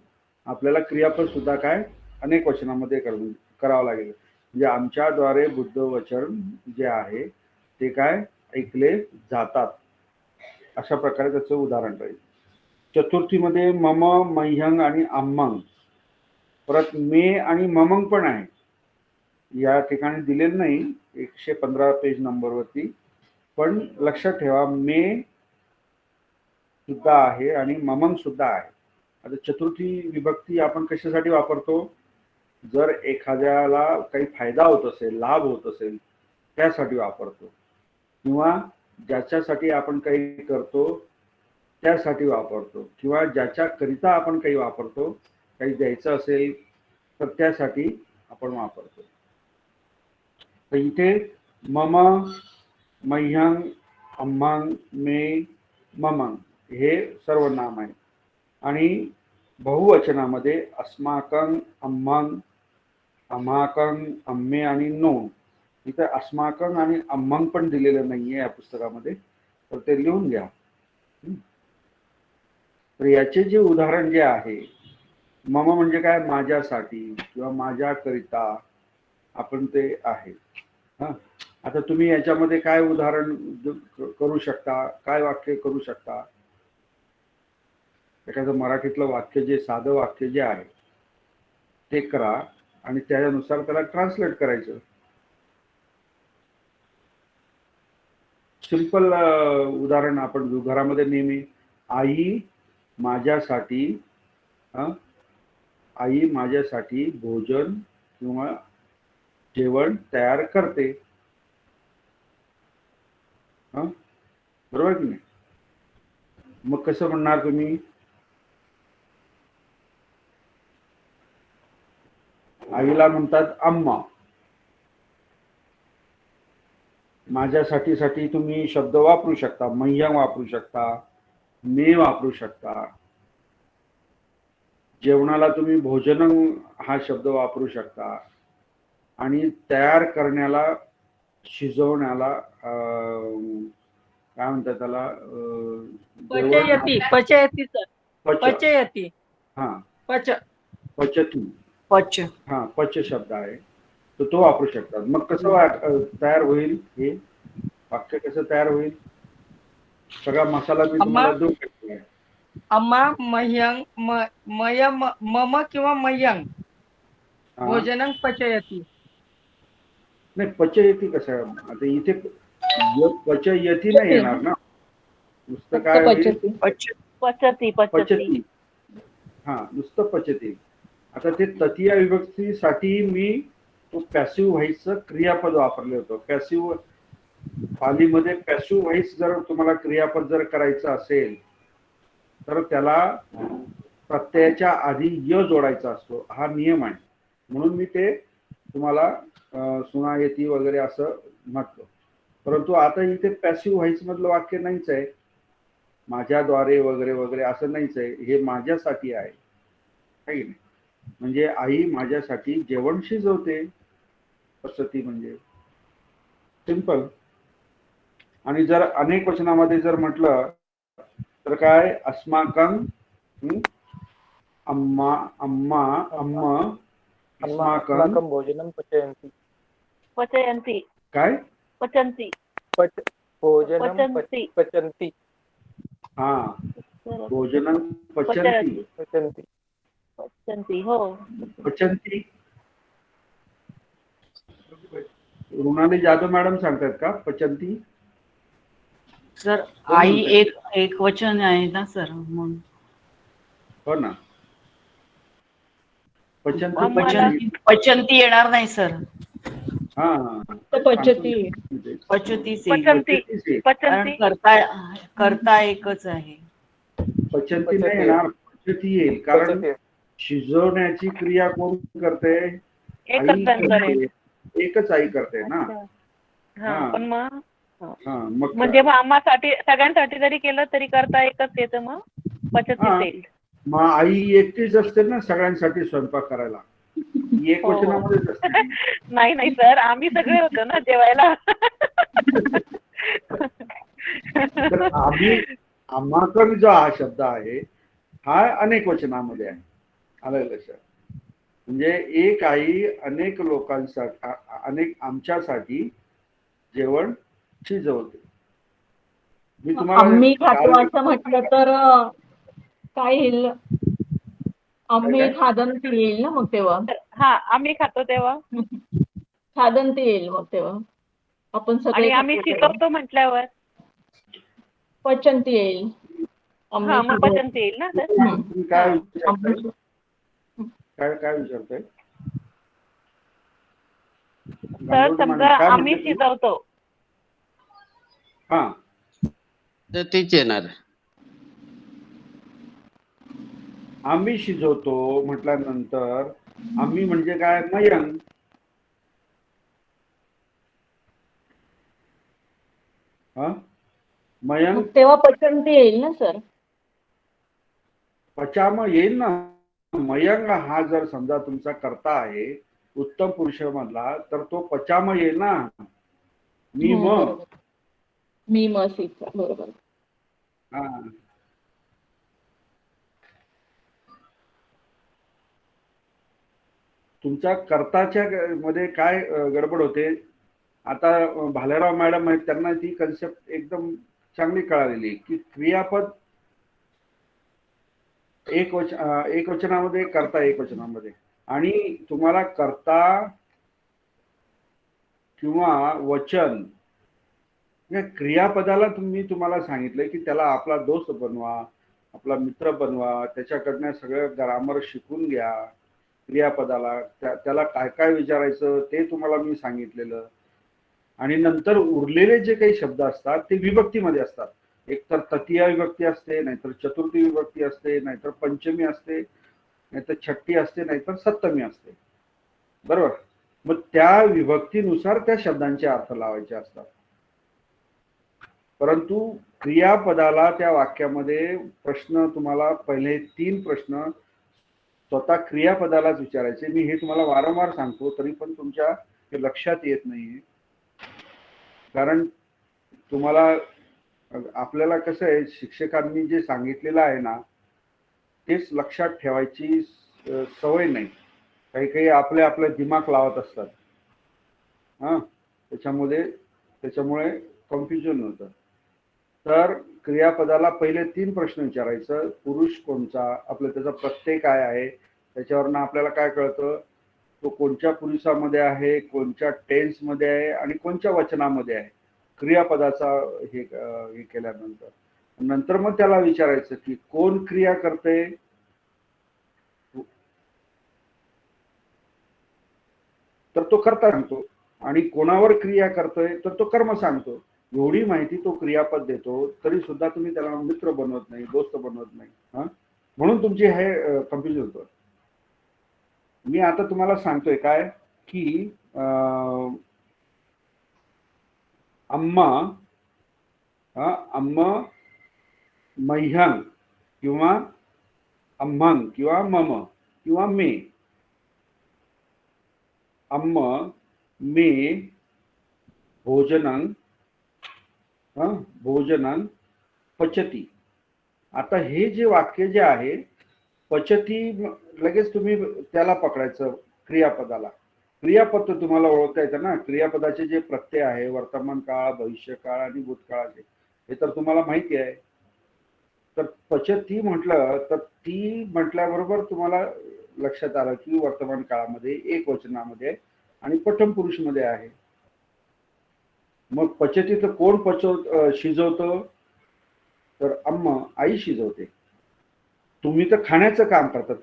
आपल्याला क्रियापद सुद्धा काय अनेक वचनामध्ये करावं लागेल. म्हणजे आमच्याद्वारे बुद्ध वचन जे आहे ते काय ऐकले जातात, अशा प्रकारे त्याचं उदाहरण राहील. चतुर्थीमध्ये मम, मह्यंग आणि अम्मंग, परत मे आणि ममंग पण आहे. या ठिकाणी दिलेलं नाही 115 पेज नंबरवरती, पण लक्षात ठेवा मे सुद्धा आहे आणि ममंग सुद्धा आहे. आता चतुर्थी विभक्ती आपण कशासाठी वापरतो? जर एखाद्याला काही फायदा होत असेल, लाभ होत असेल, त्यासाठी वापरतो, किंवा ज्याच्यासाठी आपण काही करतो त्यासाठी वापरतो, किंवा ज्याच्याकरिता आपण काही वापरतो, काही द्यायचं असेल तर त्यासाठी आपण वापरतो. तर इथे मम, मह्यंग, अम्मंग, मे, ममंग हे सर्व नाम आहे. आणि बहुवचनामध्ये अस्माकं, अम्मंग, अमाकं, अम्मे आणि नोन. इथे अस्माकं आणि अम्मंग पण दिलेलं नाहीये या पुस्तकामध्ये, तर ते लिहून घ्या. तर याचे जे उदाहरण जे आहे, मम म्हणजे काय, माझ्यासाठी किंवा माझ्याकरिता आपण ते आहे. हा, आता तुम्ही याच्यामध्ये काय उदाहरण करू शकता, काय वाक्य करू शकता? एखादं मराठीतलं वाक्य, जे साधं वाक्य जे आहे ते करा आणि त्यानुसार त्याला ट्रान्सलेट करायचं. सिंपल उदाहरण आपण घेऊ घरामध्ये नेहमी. आई माझ्यासाठी, आई माझ्यासाठी भोजन किंवा जेवण तयार करते. बरोबर की नाही? मग कसं म्हणणार तुम्ही? आईला म्हणतात अम्मा. माझ्यासाठी साठी तुम्ही शब्द वापरू शकता, मह्यंग वापरू शकता, मे वापरू शकता. जेवणाला तुम्ही भोजन हा शब्द वापरू शकता. आणि तयार करण्याला, शिजवण्याला काय म्हणतात त्याला, पचयती, पचयती सर, पचयती, हा, पच, पचती, पच, हा, पच शब्द आहे, तर तो वापरू शकतात. मग कसं तयार होईल हे वाक्य, कसं तयार होईल? सगळा मसाला मी तुम्हाला देऊ शकतो. अम्मा, मह्यंग, मम किंवा मह्यंग भोजनं पचयती. नाही, पचयती कसं? आता इथे पचयती नाही येणार ना, नुसतं काय होईल? पच, पचती पचती पचती. हा, नुसतं पचती. आता ते तृतीय विभक्तीसाठी मी तो पॅसिव्ह व्हाईसचं क्रियापद वापरलं होतं. पॅसिव्ह पालीमध्ये पॅसिव्ह व्हाईस जर तुम्हाला क्रियापद जर करायचं असेल तर त्याला प्रत्ययाच्या आधी य जोडायचा असतो, हा नियम आहे. म्हणून मी ते तुम्हाला सुनायती वगैरे असं म्हटलं. परंतु आता इथे पॅसिव्ह व्हाईस मधलं वाक्य नाहीच आहे, माझ्याद्वारे वगैरे वगैरे असं नाहीच आहे. हे माझ्यासाठी आहे, काही नाही. म्हणजे आई माझ्यासाठी जेवण शिजवते, पचती म्हणजे सिंपल. आणि जर अनेक वचनामध्ये जर म्हटलं तर काय, अस्माकं, अम्मा अम्मा अम्म, अस्माकं अस्माकं भोजनं पचयन्ति. पचयन्ति काय, पचन्ति भोजनं पचन्ति पचन्ति. हा, भोजनं पचन्ति. पचन्ति. पचन्ति हो. पचन्ति. रुणाली जाधव मॅडम सांगतात का पचन्ति? सर आई एक वचन आहे ना सर, म्हणून हो ना, पचन्ति. पचंती येणार नाही सर, हा, पचती पचतीच पचन्ति येईल. कारण पचन्ति करता एकच आहे. पचन्ति नाही येणार, पचती येईल. कारण पचते. शिजवण्याची क्रिया कोण करते? एकच आई जण करेल. करते. एकच आई करते ना. हा, पण मग मग म्हणजे मग आम्हासाठी सगळ्यांसाठी जरी केलं तरी करता एकच येतं, मग पचतीच येईल. मग आई एकटीच असते ना सगळ्यांसाठी स्वयंपाक करायला, एक हो. वचनामध्येच असते. नाही नाही सर, आम्ही सगळे होतो ना जेवायला. तर आम्हाकडे जो हा शब्द आहे हा अनेक वचनामध्ये आहे. आलं लक्षात? म्हणजे एक आई अनेक लोकांसाठी, अनेक आमच्यासाठी जेवण शिजवते. मी आम्ही खातो तुम्हाला असं म्हटलं तर काय येईल? आम्ही खादंती येईल ना मग तेव्हा. हा, आम्ही खातो तेव्हा खादंती येईल मग तेव्हा. आपण सगळे आम्ही शिकवतो म्हटल्यावर पचंती येईल. हा, मग पचंती येईल ना सर. तुम्ही काय विचारताय? काय विचारताय? सर समजा आम्ही शिजवतो. हा, तर तेच येणार. आम्ही शिजवतो म्हटल्यानंतर आम्ही म्हणजे काय? मयंक. हा, मयंक. तेव्हा पचंती येईल ना सर. पचाम येईल ना. मयंक हा जर समजा तुमचा कर्ता आहे उत्तम पुरुष मधला, तर तो पचाम येईल ना. मी मसीचा, बरोबर. हा, तुमच्या कर्ताच्या मध्ये काय गडबड होते? आता भालेराव मॅडम आहेत, त्यांना ती कन्सेप्ट एकदम चांगली कळालेली की क्रियापद एक वचनामध्ये, कर्ता एक वचनामध्ये. आणि तुम्हाला कर्ता किंवा वचन या क्रियापदाला तुम्हाला सांगितलंय की त्याला आपला दोस्त बनवा, आपला मित्र बनवा, त्याच्याकडनं सगळं ग्रामर शिकून घ्या. क्रियापदाला त्याला काय काय विचारायचं ते तुम्हाला मी सांगितलेलं. आणि नंतर उरलेले जे काही शब्द असतात ते विभक्तीमध्ये असतात. एकतर तृतीय विभक्ती असते, नाहीतर चतुर्थी विभक्ती असते, नाहीतर पंचमी असते, नाहीतर छठी असते, नाहीतर सप्तमी असते. बरोबर? मग त्या विभक्तीनुसार त्या शब्दांचे अर्थ लावायचे असतात. परंतु क्रियापदाला त्या वाक्यामध्ये प्रश्न तुम्हाला पहिले 3 प्रश्न स्वतः क्रियापदालाच विचारायचे. मी हे तुम्हाला वारंवार सांगतो, तरी पण तुमच्या हे लक्षात येत नाहीये. कारण तुम्हाला, आपल्याला कसं आहे, शिक्षकांनी जे सांगितलेलं आहे ना तेच लक्षात ठेवायची सवय नाही. काही आपले दिमाग लावत असतात. हा, त्याच्यामुळे कन्फ्युजन होतं. तर क्रियापदाला पहिले 3 प्रश्न विचारायचं. पुरुष कोणचा, आपलं त्याचा प्रत्यय काय आहे, त्याच्यावरनं आपल्याला काय कळतं तो कोणत्या पुरुषामध्ये आहे, कोणत्या टेन्स मध्ये आहे आणि कोणत्या वचनामध्ये आहे क्रियापदाचा हे केल्यानंतर. नंतर मग त्याला विचारायचं की कोण क्रिया करते, तर तो कर्ता सांगतो, आणि कोणावर क्रिया करतोय तर तो कर्म सांगतो. एवढी माहिती तो क्रियापद देतो, तरी सुद्धा तुम्ही त्याला मित्र बनवत नाही, दोस्त बनवत नाही. हा, म्हणून तुमची हे कन्फ्युजन होतं. मी आता तुम्हाला सांगतोय काय की अम्मा, अम्म, मह्यंग किंवा अम्मंग किंवा मम किंवा मे. अम्म मे भोजनं भोजनं पचती. आता हे जे वाक्य जे आहे पचती, लगेच तुम्ही त्याला पकडायचं क्रियापदाला. क्रियापद तुम्हाला ओळखता येतं ना, क्रियापदाचे जे प्रत्यय आहे वर्तमान काळ, भविष्यकाळ आणि भूतकाळाचे, हे तर तुम्हाला माहिती आहे. तर पचती म्हटलं तर ती म्हटल्याबरोबर तुम्हाला लक्षात आलं की वर्तमान काळामध्ये एक वचनामध्ये आणि प्रथम पुरुष मध्ये आहे. मग पचतीचं कोण शिजवतं, तर अम्मा, आई शिजवते. तुम्ही तर खाण्याचं काम करता,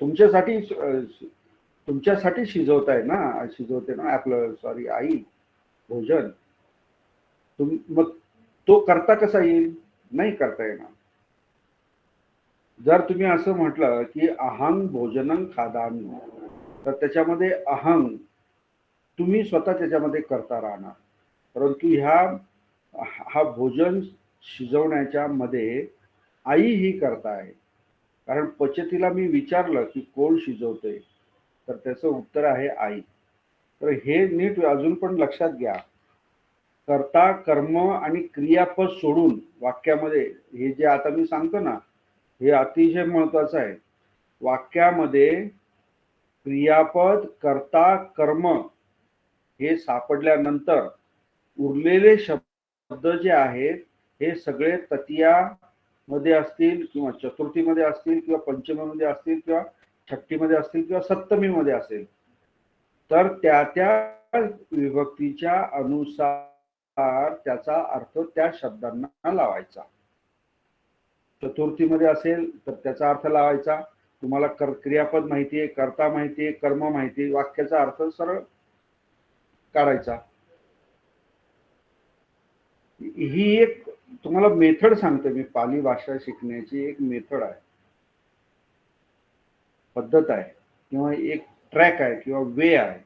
तुमच्यासाठी शिजवताय ना, शिजवते ना आपलं, सॉरी, आई भोजन. मग तो करता कसा येईल, नाही करता येणार. जर तुम्ही असं म्हटलं की अहंग भोजनं खादामी, तर त्याच्यामध्ये अहंग तुम्ही स्वतः त्याच्यामध्ये करता राहणार, परंतु हा भोजन शिजवण्याच्या मध्ये आई ही करता आहे. कारण पचतीला मी विचारलं की कोण शिजवतंय, तर त्याचं उत्तर आहे आई. तर हे नीट अजून पण लक्षात घ्या. कर्ता, कर्म आणि क्रियापद सोडून वाक्यामध्ये हे जे आता मी सांगतो ना, हे अतिशय महत्वाचं आहे. वाक्यामध्ये क्रियापद, कर्ता, कर्म हे सापडल्यानंतर उरलेले शब्द जे आहेत हे सगळे तृतीया मध्ये असतील किंवा चतुर्थीमध्ये असतील किंवा पंचमीमध्ये असतील किंवा छठ्ठीमध्ये असतील किंवा सप्तमीमध्ये असेल, तर त्या विभक्तीच्या अनुसार त्याचा अर्थ त्या शब्दांना लावायचा. चतुर्थीमध्ये असेल तर त्याचा अर्थ लावायचा. तुम्हाला क्रियापद माहिती आहे, कर्ता माहिती आहे, कर्म माहिती आहे, वाक्याचा अर्थ सरळ काढायचा. ही एक तुम्हाला मेथड सांगतो मी, पाली भाषा शिकण्याची एक मेथड आहे, पद्धत आहे, किंवा एक ट्रॅक आहे किंवा वे आहे.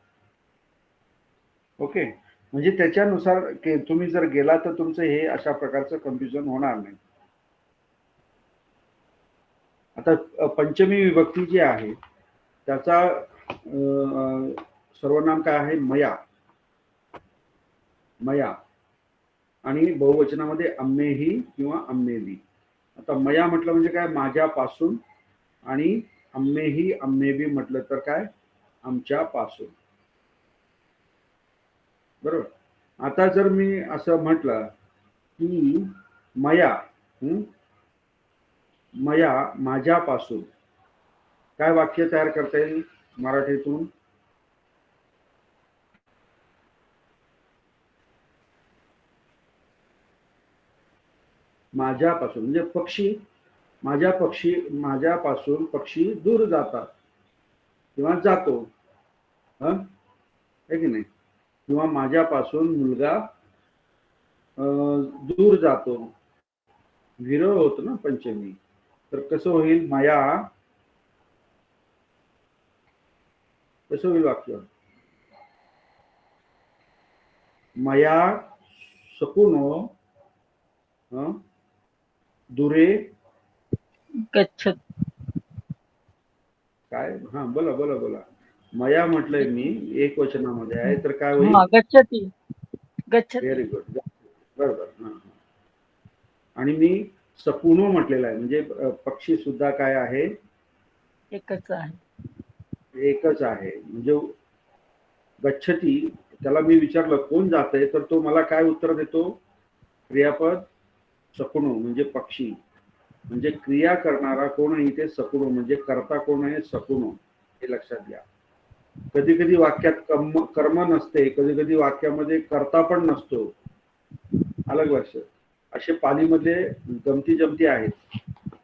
ओके, म्हणजे त्याच्यानुसार तुम्ही जर गेला तर तुमचं हे अशा प्रकारचं कन्फ्युजन होणार नाही. आता पंचमी विभक्ती जी आहे त्याचा सर्वनाम काय आहे, मया. मया, आणि बहुवचनामध्ये अम्मेही किंवा अम्मेवी. आता मया म्हटलं म्हणजे काय, माझ्यापासून, आणि अम्मेही अम्मेवी म्हटलं तर काय, आमच्यापासून. बरोबर. आता जर मी असं म्हटलं की मया, मया माझ्यापासून, काय वाक्य तयार करता येईल मराठीतून? माझ्यापासून म्हणजे पक्षी, माझ्यापासून पक्षी दूर जातात किंवा जातो, है की नाही? किंवा माझ्यापासून मुलगा दूर जातो, विरळ होतो ना पंचमी. तर कसं होईल, माया, कसं होईल वाक्य, मया शकुनो दुरे गच्छत. काय, हा बोला बोला बोला. मया म्हटलंय मी, एक वचनामध्ये आहे, तर काय होईल, गच्छती. गच्छती. व्हेरी गुड, बरोबर. आणि मी सकुनो म्हटलेलं आहे, म्हणजे पक्षी सुद्धा काय आहे, एकच आहे. एकच आहे. म्हणजे गच्छती, त्याला मी विचारलं कोण जातंय, तर तो मला काय उत्तर देतो, क्रियापद सकुनो म्हणजे पक्षी. म्हणजे क्रिया करणारा कोण आहे इथे, सकुनो, म्हणजे कर्ता कोण आहे, सकुनो. हे लक्षात घ्या. कधी कधी वाक्यात कर्म नसते, कधी कधी वाक्यामध्ये कर्ता पण नसतो, अलग लक्ष. असे पालीमधले गमती जमती आहेत.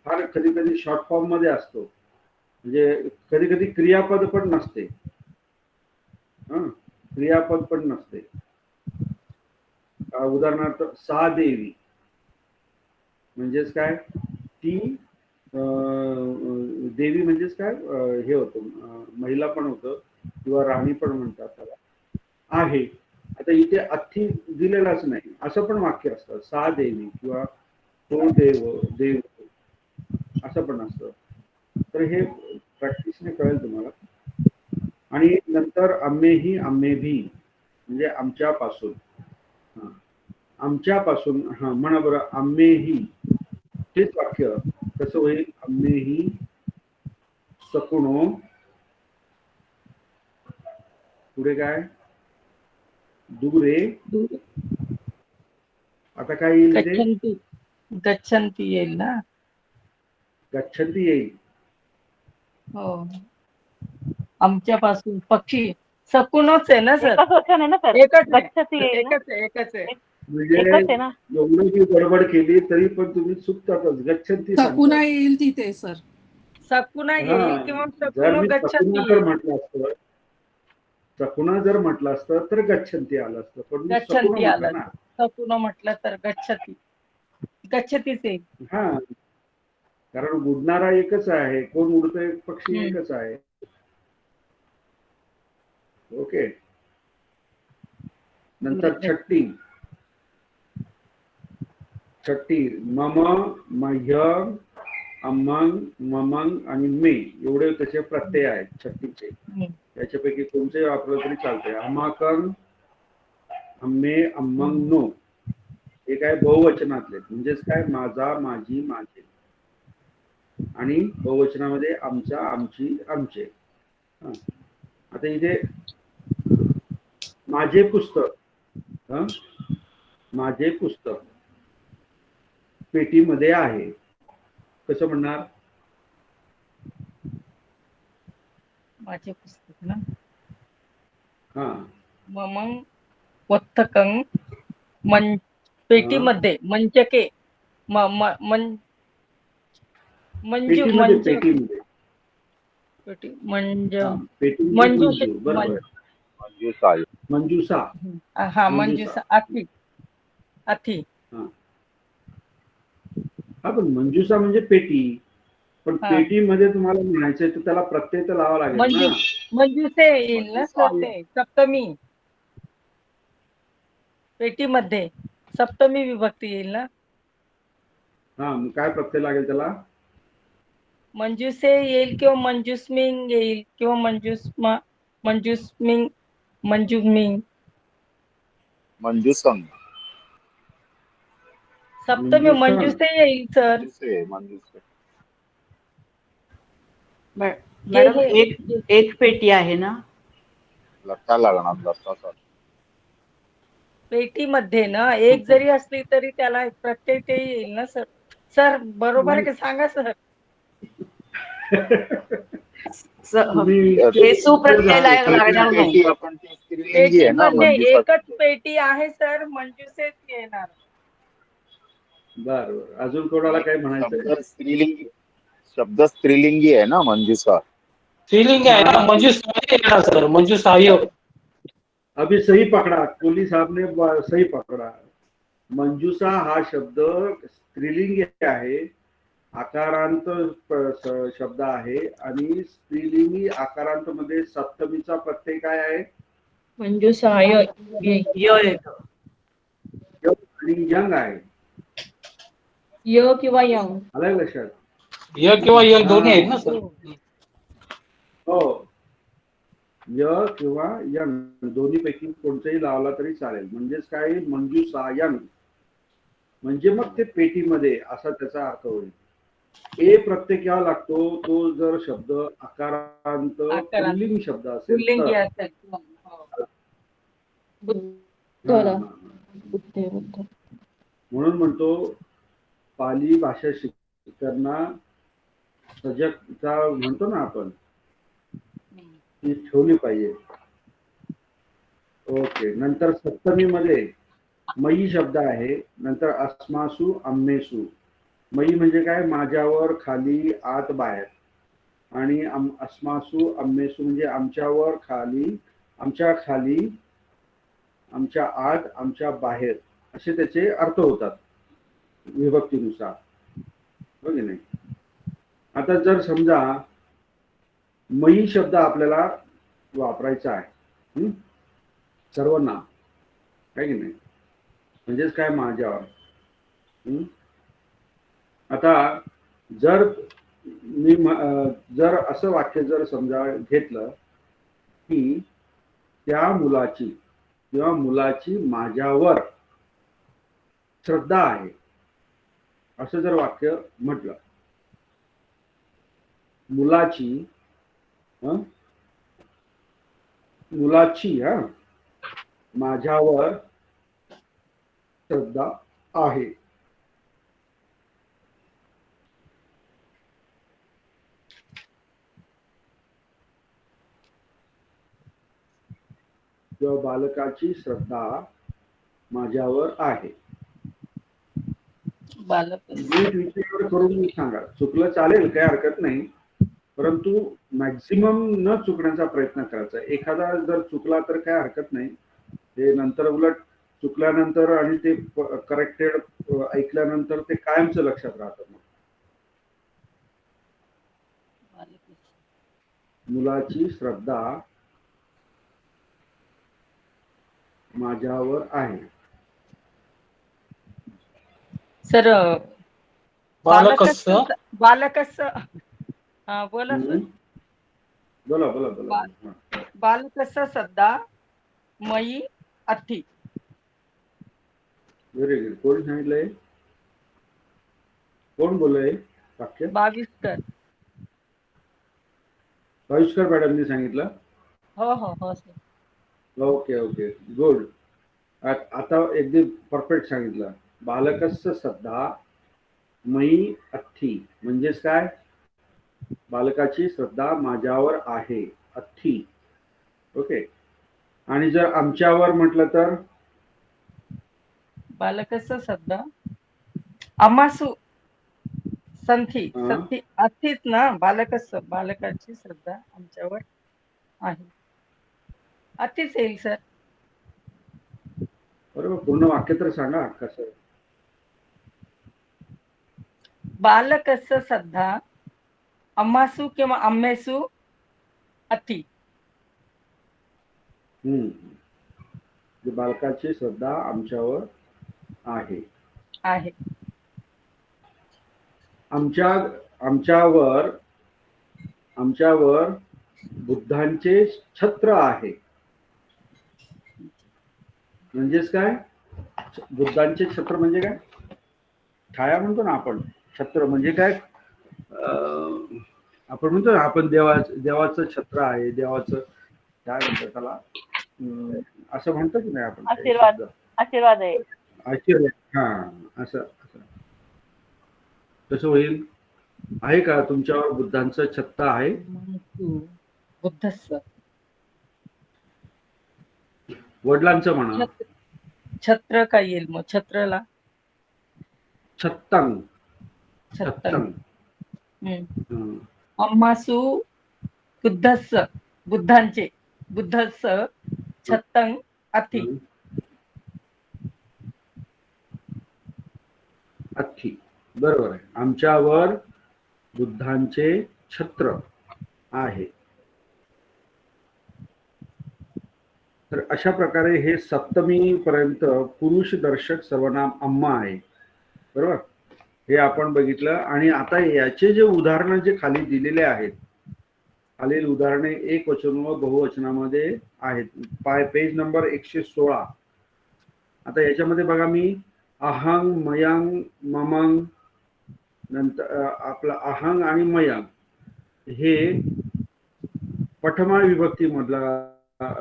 फार कधी कधी शॉर्ट फॉर्म मध्ये असतो, म्हणजे कधी कधी क्रियापद पण नसते. क्रियापद पण नसते. उदाहरणार्थ सा देवी म्हणजेच काय, ती देवी म्हणजेच काय, हे होतं, महिला पण होतं किंवा राणी पण म्हणतात त्याला, आहे. आता इथे अथी दिलेलाच नाही, असं पण वाक्य असतं, सा देवी किंवा तो देव असं पण असतं. तर हे प्रॅक्टिसने कळेल तुम्हाला. आणि नंतर आम्ही आम्ही भी म्हणजे आमच्यापासून. आमच्यापासून म्हणा बरं, आम्ही तेच वाक्य कसं होईल, आम्ही सकुणो, पुढे काय, दूरे, आता काय येईल ते, गच्छन्ति गच्छन्ति येईल ना. गच्छन्ती येईल. हो, आमच्यापासून पक्षी सकुनच आहे ना सर. एकच वचन आहे ना सर, एकच आहे, गच्छती येईल ना? एकच आहे. म्हणजे एकच आहे ना. एवढं जी गडबड केली तरी पण तुम्ही चुकतातच. गच्छन्ती सकुना सांगतात. येईल तिथे सर. सकुना येईल किंवा जर सकुनो मी गच्छन्ति सकुना जर येईल. म्हटलं असतं, सकुना जर म्हटलं असतं तर गच्छन्ती आलं असतं, पण मी सकुना गच्छन्ति म्हटलं आलं, ना. सकुनो म्हटलं तर गच्छतीच येईल. हा, कारण उडणारा एकच आहे, कोण उडतोय, पक्षी एकच आहे. ओके. नंतर छट्टी, छट्टी मम, मह्यम, अम्मंग, ममंग आणि मे एवढे त्याचे प्रत्यय आहेत छट्टीचे. याच्यापैकी कोणते वापरलं तरी चालतंय. अमाकंग, अम्मे, अम्मंग, नो हे काय बहुवचनातले, म्हणजेच काय, माझा, माझी, माझे. आणि बहुवचनामध्ये आमचा, आमची, आमचे. आता इथे माझे पुस्तक, माझे पुस्तक पेटीमध्ये आहे, कसं म्हणणार? माझे पुस्तक ना. हा, ममंग वत्तकंग पेटीमध्ये मंचके मंजू पेटीमध्ये, मंजू पेटीमध्ये, पेटी मंजू पेटीमध्ये मंजू मंजू, बरोबर. मंजूसा, हा मंजूसा, अथी अथी. हा, पण मंजूसा म्हणजे पेटी, पण पेटीमध्ये तुम्हाला म्हणायचंय तर त्याला प्रत्यय तर लावा लागेल ना. मंजूसे येईल ना सर, ते सप्तमी. पेटीमध्ये सप्तमी विभक्ती येईल ना. हा, मग काय प्रत्यय लागेल त्याला? मंजूसे येईल किंवा मंजूस्मिंग येईल किंवा मंजूस्मिंग मंजूसंग, सप्तमी मंजूसे येईल सर. मॅडम एक पेटी आहे ना. लट्टा लागणार, लट्टा. पेटीमध्ये ना एक जरी असली तरी त्याला प्रत्यय ते येईल ना सर. सर बरोबर आहे का, सांगा सर. पेटीमध्ये एकच पेटी आहे सर, मंजूसेच येणार. बर, अजून कोणाला काय म्हणायचं? स्त्रीलिंगी शब्द, स्त्रीलिंगी आहे ना मंजूसा. स्त्रीलिंग आहे ना, मंजूसा सर, मंजूसा. अभी सही पकडा, कोहली साहब ने सही पकडा. मंजूसा हा शब्द स्त्रीलिंगी आहे, आकारांत शब्द आहे, आणि स्त्रीलिंगी आकारांत मध्ये सप्तमीचा प्रत्यय काय आहे? मंजूसा, आणि यंग आहे. य किंवा यंग. आलंय लक्षात? य किंवा यंग दोन्ही आहेत ना सर. हो, य किंवा यंग दोन्ही पैकी कोणताही लावला तरी चालेल. म्हणजेच काय, मंजूसा यंग म्हणजे मग ते पेटीमध्ये असा त्याचा अर्थ होईल. ए प्रत्यय केव्हा लागतो? तो जर शब्द आकारांत पुल्लिंग शब्द असेल तर. म्हणून म्हणतो पाली भाषा शिकताना सजगता म्हणतो ना आपण, ती ठेवली पाहिजे. ओके. नंतर सप्तमी मध्ये मयी शब्द आहे, नंतर अस्मासु अम्मेसु. मयी म्हणजे काय, माझ्यावर, खाली, आत, बाहेर. आणि अस्मासु अम्मेसु म्हणजे आमच्यावर, खाली, आमच्या खाली, आमच्या आत, आमच्या बाहेर, असे त्याचे अर्थ होतात विभक्तीनुसार, हो की नाही. आता जर समजा मयी शब्द आपल्याला वापरायचा आहे सर्वांना, काय की नाही, म्हणजेच काय, माझ्यावर. आता जर मी जर असं वाक्य जर समजा घेतलं की त्या मुलाची किंवा मुलाची माझ्यावर श्रद्धा आहे, असं जर वाक्य म्हटलं, मुलाची माझ्यावर श्रद्धा आहे, किंवा बालकाची श्रद्धा माझ्यावर आहे. नीट विचार करून सांगा, चुकलं चालेल, काही हरकत नाही, परंतु मॅक्झिमम न चुकण्याचा प्रयत्न करायचा. एखादा जर चुकला तर काय हरकत नाही, ते नंतर उलट चुकल्यानंतर आणि ते करेक्टेड ऐकल्यानंतर ते कायमचं लक्षात राहतं. मुलाची श्रद्धा माझ्यावर आहे. सर बालकस्य बालकस्य बोला सर. बोला बोला बोला. बालकस्य श्रद्धा मयी अथी. Very good. कोण सांगितलंय, कोण बोलय वाक्य? बाविस्कर. बाविस्कर मॅडमनी सांगितलं. हो हो हो सर. Okay okay good. आता एकदम परफेक्ट सांगितलं. बालकस्य श्रद्धा मयी अथी म्हणजेच काय, बालकाची श्रद्धा माझ्यावर आहे, अथी. ओके. आणि जर आमच्यावर म्हटलं तर बालकस्य श्रद्धा अमासु संथी संथी अथीच ना. बालकस्य बालकाची श्रद्धा आमच्यावर आहे, अथीच येईल सर. बरोबर. पूर्ण वाक्य तर सांगा कसं. बालकस्य श्रद्धा अम्मासु किंवा अम्मेसु अथी. बालकाची श्रद्धा आमच्यावर आहे. आहे. आमच्यावर बुद्धांचे छत्र आहे. म्हणजेच काय, बुद्धांचे छत्र म्हणजे काय, छाया म्हणतो ना आपण. छत्र म्हणजे काय, आपण म्हणतो ना, आपण देवाचं छत्र आहे, देवाचं काय म्हणतो त्याला, असं म्हणतो की नाही आपण. आशीर्वाद. आशीर्वाद आहे. आशीर्वाद. हा, असं असं कसं होईल. आहे का तुमच्यावर बुद्धांचं छत्र आहे? बुद्धस्स. वडिलांचं म्हणा. छत्र काय येईल मग छत्रला? छत्तंग. छत्तंग. अम्मासु बुद्धस्स बुद्धांचे बुद्धस्स छत्तंग अथी. अथी बरोबर आहे. आमच्यावर बुद्धांचे छत्र आहे. तर अशा प्रकारे हे सप्तमी पर्यंत पुरुष दर्शक सर्वनाम अम्मा आहे. बरोबर. हे आपण बघितलं. आणि आता याचे जे उदाहरणं जे खाली दिलेले आहेत, खालील उदाहरणे एकवचन व बहुवचनामध्ये आहेत. Page number 116. आता याच्यामध्ये बघा, मी अहंग, मयंग, ममंग, नंतर आपला अहंग आणि मयंग हे पठमाळ विभक्ती मधला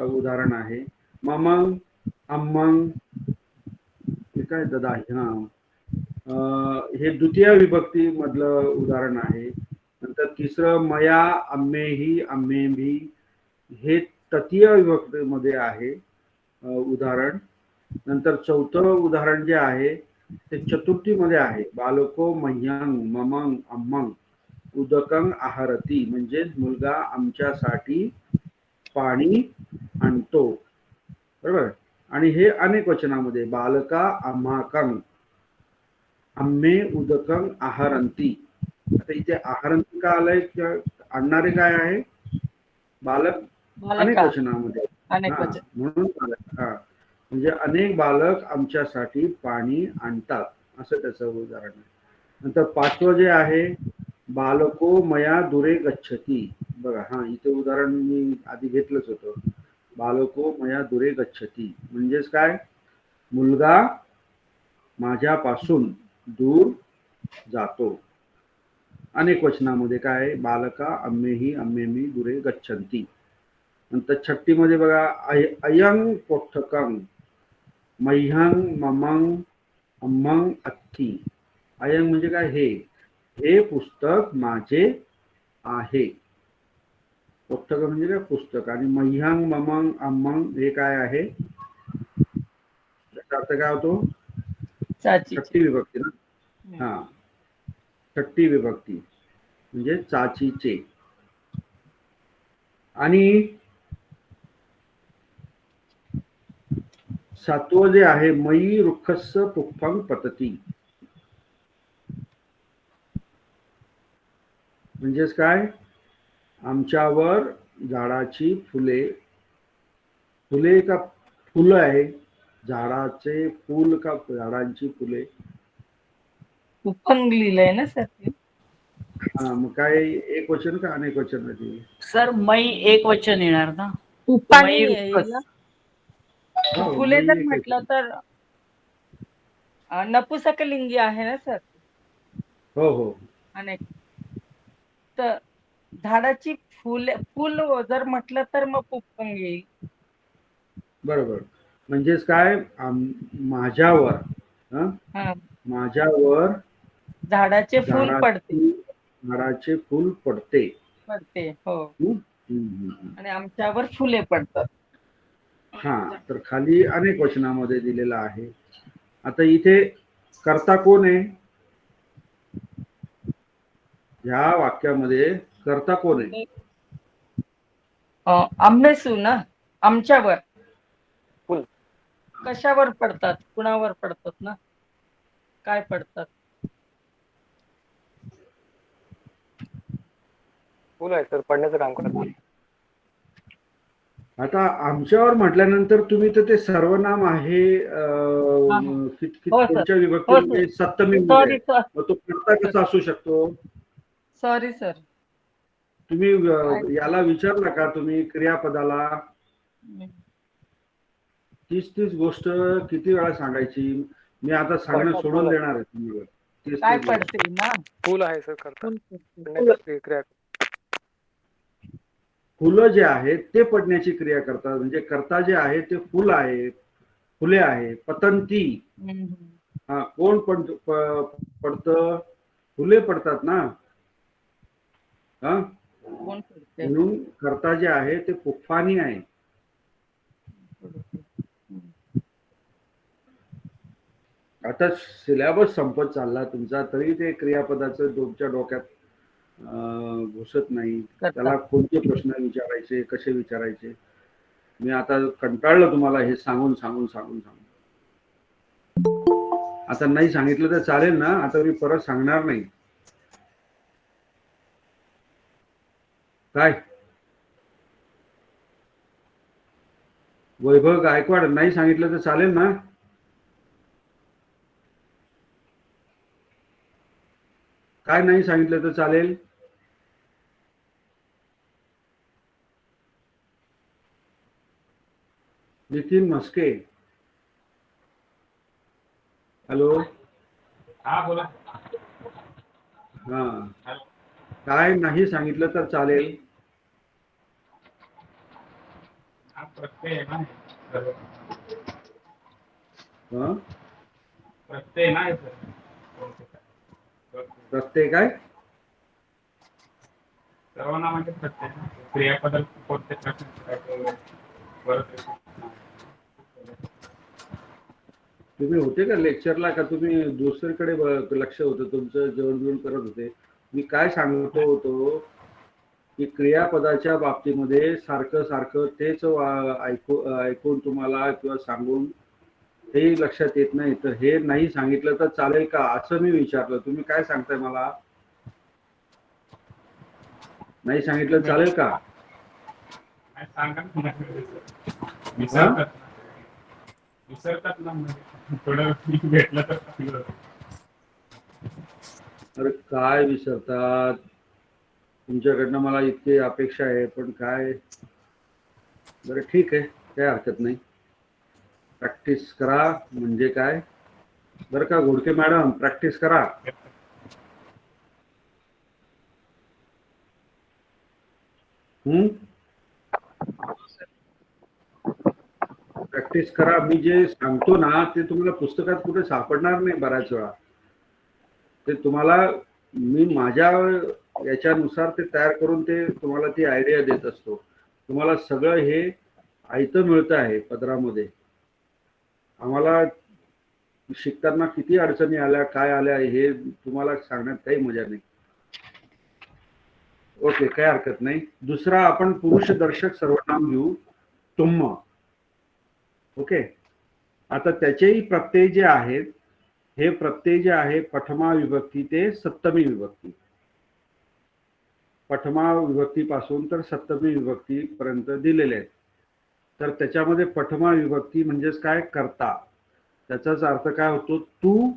उदाहरण आहे. ममंग, अम्मंग हे काय दादा, हे द्वितीय विभक्ती मधलं उदाहरण आहे. नंतर तिसरं मया, अम्मेही, अम्मेभी हे तृतीय विभक्ती मध्ये आहे उदाहरण. नंतर चौथं उदाहरण जे आहे ते चतुर्थीमध्ये आहे. बालको मह्यंग ममंग अम्मंग उदकंग आहारती, म्हणजे मुलगा आमच्यासाठी पाणी आणतो. बरोबर. आणि हे अनेक वचनामध्ये बालका आम्हाकंग आम्हे उदकंग आहारंती. आता इथे आहारंती का आलंय, आणणारे काय आहे? बालक अनेक बालका वचनामध्ये. अनेक हा, वचन. म्हणून बालक. हा, म्हणजे अनेक बालक आमच्यासाठी पाणी आणतात, असं त्याचं उदाहरण आहे. नंतर पाचवं जे आहे बालको मया दुरे गच्छती. बघा, हा इथे उदाहरण मी आधी घेतलंच होतं. बालको मया दुरे गच्छती म्हणजेच काय? मुलगा माझ्यापासून दूर जातो. अनेक वचनामध्ये काय? बालका अम्मेही अम्मेमी दुरे गच्छन्ति. नंतर छट्टीमध्ये बघा अयंग पोठ्ठकं मह्यंग ममंग अम्मंग अत्थी. अयंग म्हणजे काय? हे पुस्तक माझे आहे. पुस्तक म्हणजे काय? पुस्तक. आणि मह्यंग ममंग अम्मंग हे काय आहे? त्याचा अर्थ काय होतो? चाची. षष्टी विभक्ती ना. हा, षष्टी विभक्ती म्हणजे चाचीचे. आणि सातवं जे आहे मयी रुखस्य पुष्पं पतती, म्हणजेच काय? आमच्यावर झाडाची फुले. फुले का फुलं आहे? झाडाचे फूल का झाडांची फुले? उपंग लिहिलंय ना सर ते? हा, मग काय एक वचन का अनेक वचन आहे? सर मै एक वचन येणार ना. उपाणी मै येईल रुखस. ना. हो, फुले मयी जर एक म्हटलं वचन. तर नपुसकलिंगी आहे ना सर? हो हो. अनेक. तर झाडाची फुल जर म्हटलं तर मग पुष्पंग येईल. बरोबर. म्हणजेच काय? माझ्यावर हा, माझ्यावर झाडाचे फूल पडते. झाडाचे फूल पडते. हो. हम्म? हम्म. आणि आमच्यावर फुले पडतात. हा, तर खाली अनेक वचनामध्ये दिलेला आहे. आता इथे कर्ता कोण आहे? ह्या वाक्यामध्ये कर्ता कोण आहे? आंबेसू ना. आमच्यावर फुल. कशावर पडतात? कुणावर पडतात ना? काय पडतात? फुल आहे सर, पडण्याचं काम करतात. आता आमच्यावर म्हटल्यानंतर तुम्ही तर ते सर्वनाम आहे हा, हा. हो सर. कोणत्या हो विभक्तीमध्ये? सर. सप्तमी मध्ये. Sorry sir. मग तो कर्ता कसा असू शकतो? Sorry sir. तुम्ही याला विचारला का तुम्ही क्रियापदाला? तीच गोष्ट किती वेळा सांगायची? मी आता सांगणं सोडून देणार आहे तुम्हाला. काय तीच पडते ना? फुल आहे सर, करतात. फुल पडते. पडण्याची क्रिया. फुलं जे आहेत ते पडण्याची क्रिया करतात. म्हणजे कर्ता जे आहे ते फुल आहे, फुले आहे. पतंती. हा, कोण पडतं? फुले पडतात ना. हा, कोण पडते? म्हणून कर्ता जे आहे ते पुष्पाणी आहे. आता सिलेबस संपत चालला तुमचा, तरी ते क्रियापदाचं तुमच्या डोक्यात घुसत नाही. त्याला कोणते प्रश्न विचारायचे, कसे विचारायचे? मी आता कंटाळलं तुम्हाला हे सांगून. आता नाही सांगितलं तर चालेल ना? आता मी परत सांगणार नाही. काय वैभव गायकवाड, नाही सांगितलं तर चालेल ना? काय नाही सांगितलं तर चालेल? नितीन म्हस्के, हॅलो. हा बोला. हा, काय नाही सांगितलं तर चालेल? प्रत्यय नाही. प्रत्यय नाही सर. प्रत्यय काय? सर्वनामाचे प्रत्यय. क्रियापद कोणते? तुम्ही होते का लेक्चरला, का तुम्ही दुसरीकडे लक्ष होतं तुमचं, जेवण बिवण करत होते? मी काय सांगतो होतो की क्रियापदाच्या बाबतीमध्ये सारखं सारखं तेच ऐकून तुम्हाला किंवा सांगून ते लक्षात येत नाही, तर हे नाही सांगितलं तर चालेल का असं मी विचारलं. तुम्ही काय सांगताय मला? नाही सांगितलं चालेल का? अरे काय विसरतात, तुमच्याकडनं मला इतकी अपेक्षा आहे, पण काय. बरं ठीक आहे, काय हरकत नाही, प्रॅक्टिस करा. म्हणजे काय बरं का घोडके मॅडम, प्रॅक्टिस करा. प्रॅक्टिस करा. मी जे सांगतो ना ते तुम्हाला पुस्तकात कुठे सापडणार नाही बऱ्याच वेळा. ते तुम्हाला मी माझ्या याच्यानुसार ते तयार करून ते तुम्हाला ती आयडिया देत असतो. तुम्हाला सगळं हे आयतं मिळतं आहे पदरामध्ये. आम्हाला शिकताना किती अडचणी आल्या, काय आल्या, हे तुम्हाला सांगण्यात काही मजा नाही. ओके, काय हरकत नाही. दुसरा आपण पुरुष दर्शक सर्वनाम घेऊ, तुम. ओके, आता त्याचेही प्रत्यय जे आहेत, हे प्रत्यय जे आहे प्रथमा विभक्ती ते सप्तमी विभक्ती, प्रथमा विभक्तीपासून तर सप्तमी विभक्ती पर्यंत दिलेले आहेत. तर त्याच्यामध्ये प्रथमा विभक्ती म्हणजेच काय, कर्ता. त्याचाच अर्थ काय होतो, तू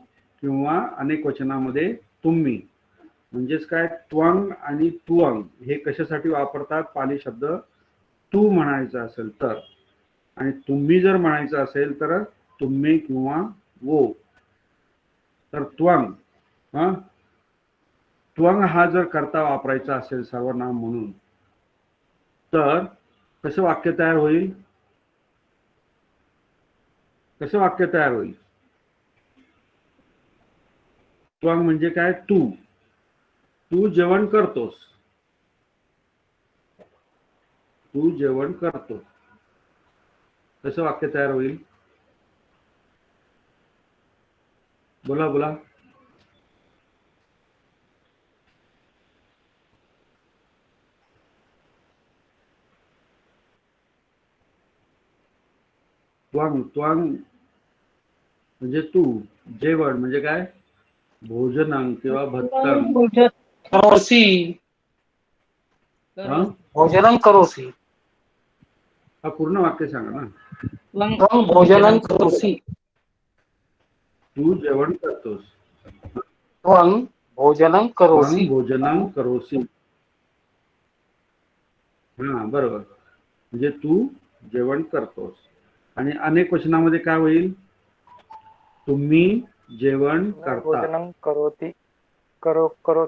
किंवा अनेक वचनामध्ये तुम्ही. म्हणजेच काय, त्वंग आणि तुअंग हे कशासाठी वापरतात? पाली शब्द तू म्हणायचा असेल तर, आणि तुम्ही जर म्हणायचं असेल तर तुम्ही किंवा वो. तर त्वंग, त्वंग हा जर कर्ता वापरायचा असेल सर्वनाम म्हणून, तर कसं वाक्य तयार होईल? कसं वाक्य तयार होईल? त्वंग म्हणजे काय, तू. तू जेवण करतोस, तू जेवण करतो, कसं वाक्य तयार होईल? बोला बोला. त्वंग, त्वंग म्हणजे तू. जेवण म्हणजे काय, भोजनं किंवा भत्तम. करोसी, भोजनं करोसी. हा पूर्ण वाक्य सांगा ना. त्वं भोजनं करोसी. तू जेवण करतोस. त्वं भोजनं करोसी. त्वं भोजनं करोसी. हा बरोबर, म्हणजे तू जेवण करतोस. आणि अनेक वचनामध्ये काय होईल? तुम्ही जेवण करता. भोजनं करोति, करो करो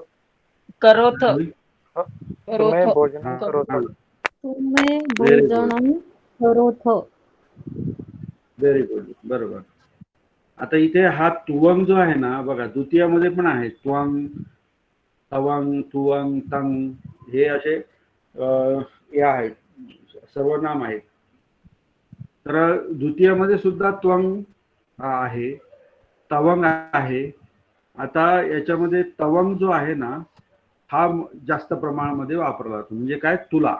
करोथ. तुम्ही भोजनं करोतो. तुम्ही भोजनं करोथ. व्हेरी गुड, बरोबर. आता इथे हा तुवंग जो आहे ना, बघा द्वितीयामध्ये पण आहे त्वंग, तवंग, तुवंग, तंग, हे असे हे आहेत, सर्वनाम आहेत. तर द्वितीयामध्ये सुद्धा त्वंग आहे, तवंग आहे. आता याच्यामध्ये तवंग जो आहे ना, हा जास्त प्रमाणामध्ये वापरला जातो. म्हणजे काय, तुला.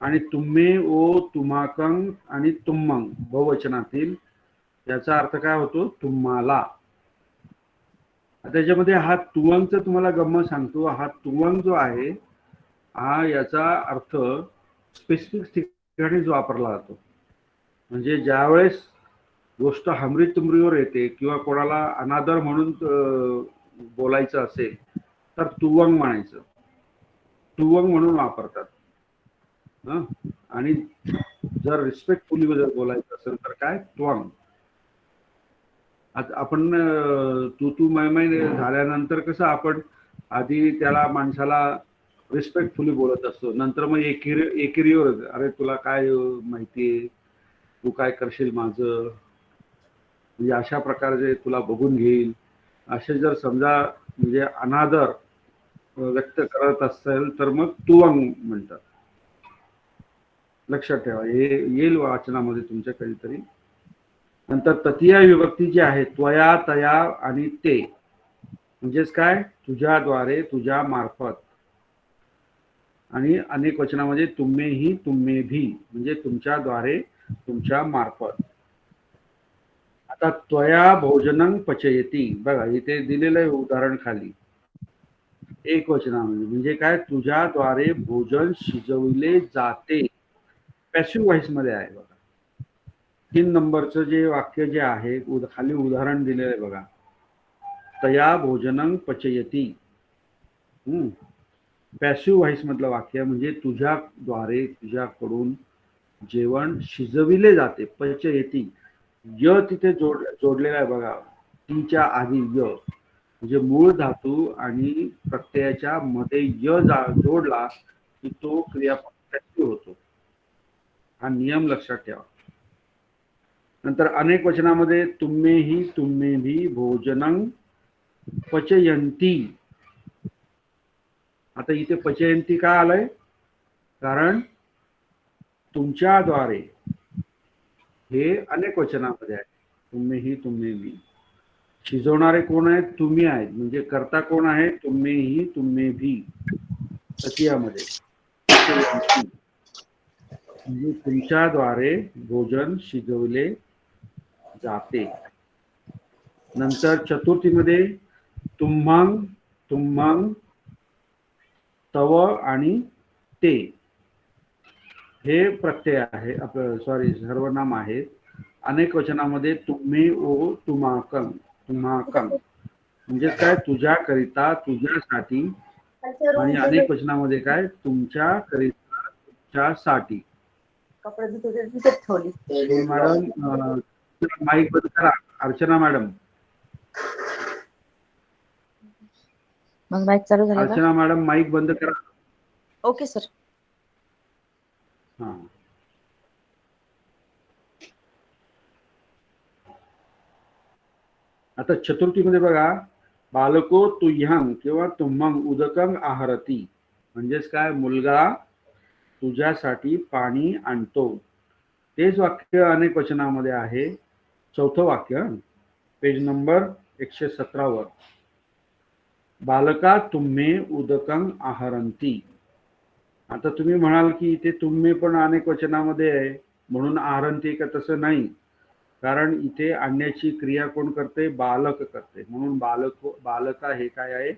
आणि तुम्ही, ओ, तुम्हाकंग आणि तुम्मंग बहुवचनातील, याचा अर्थ काय होतो, तुम्हाला. त्याच्यामध्ये हा तुवंगचा तुम्हाला गंमत सांगतो. हा तुवंग जो आहे, हा याचा अर्थ स्पेसिफिक ठिकाणीच वापरला जातो. म्हणजे ज्यावेळेस गोष्ट हमरी तुमरीवर येते किंवा कोणाला अनादर म्हणून बोलायचं असेल तर तुवंग म्हणायचं, तुवंग म्हणून वापरतात. आणि जर रिस्पेक्टफुली जर बोलायचं असेल तर काय, त्वंग. आता आपण तू मै झाल्यानंतर कसं आपण आधी त्याला माणसाला रिस्पेक्टफुली बोलत असतो, नंतर मग एकेरीवर, अरे तुला काय माहितीये, तू काय करशील माझं, म्हणजे अशा प्रकारे तुला बघून घेईल, असे जर समजा म्हणजे अनादर व्यक्त करत असेल तर मग तुवंग म्हणतात. लक्षात ठेवा, हे येईल वाचनामध्ये तुमच्या कधीतरी. नंतर तृतीय विभक्ती जी आहे त्वया, तया आणि ते, म्हणजेच काय, तुझ्याद्वारे, तुझ्या मार्फत. आणि अनेक वचनामध्ये तुम्ही ही, तुम्ही भी, म्हणजे तुमच्याद्वारे, तुमच्या मार्फत. आता त्वया भोजनं पचयती, बघा इथे दिलेलं आहे उदाहरण खाली एक वचनामध्ये, म्हणजे काय, तुझ्याद्वारे भोजन शिजवले जाते, पॅसिव्ह व्हॉइस मध्ये आहे. बघा 3 नंबरचं जे वाक्य जे आहे खाली उदाहरण दिलेलं आहे बघा, तया भोजनं पचयती, पॅसिव्ह व्हॉइस मधलं वाक्य, म्हणजे तुझ्याद्वारे, तुझ्याकडून जेवण शिजविले जाते. पचयती, य तिथे जोडलेला आहे बघा, तीच्या आधी य, म्हणजे मूळ धातू आणि प्रत्ययाच्या मध्ये य जोडला की तो क्रियापद पॅसिव्ह होतो. हा नियम लक्षात ठेवा. नंतर अनेक वचनामध्ये तुम्ही ही, तुम्ही भी भोजनं पचयंती. आता इथे पचयंती का आलंय, कारण तुमच्याद्वारे हे अनेक वचनामध्ये आहे. तुम्ही ही, तुम्ही भी, शिजवणारे कोण आहेत, तुम्ही आहेत, म्हणजे कर्ता कोण आहे, तुम्ही ही, तुम्ही भी, तृतीयामध्ये म्हणजे तुमच्याद्वारे भोजन शिजवले जाते. नंतर चतुर्थीमध्ये तुम्हांग, तुम्हांग, तव आणि ते, हे प्रत्यय आहे, आपलं सॉरी सर्वनाम आहे. अनेक वचनामध्ये तुम्ही, ओ, तुम्हाकं, तुम्हाकं, म्हणजेच काय, तुझ्याकरिता, तुझ्यासाठी. आणि अनेक वचनामध्ये काय, तुमच्याकरिता, तुमच्यासाठी. मॅडम माईक बंद करा, अर्चना मॅडम. मग माईक चालू झाला का? अर्चना मॅडम माईक बंद करा. Okay sir. हा, आता चतुर्थीमध्ये बघा, बालको तुह्यं किंवा तुम्हं उदकं आहरती, म्हणजेच काय, मुलगा तुझ्यासाठी पाणी आणतो. तेच वाक्य अनेक वचनामध्ये आहे. चौथं वाक्य, पेज नंबर 117 वर, बालका तुम्ही उदकं आहरंती. आता तुम्ही म्हणाल की इथे तुम्ही पण अनेक वचनामध्ये आहे म्हणून आहरंती का, तसं नाही, कारण इथे आणण्याची क्रिया कोण करते, बालक करते, म्हणून बालका हे काय आहे,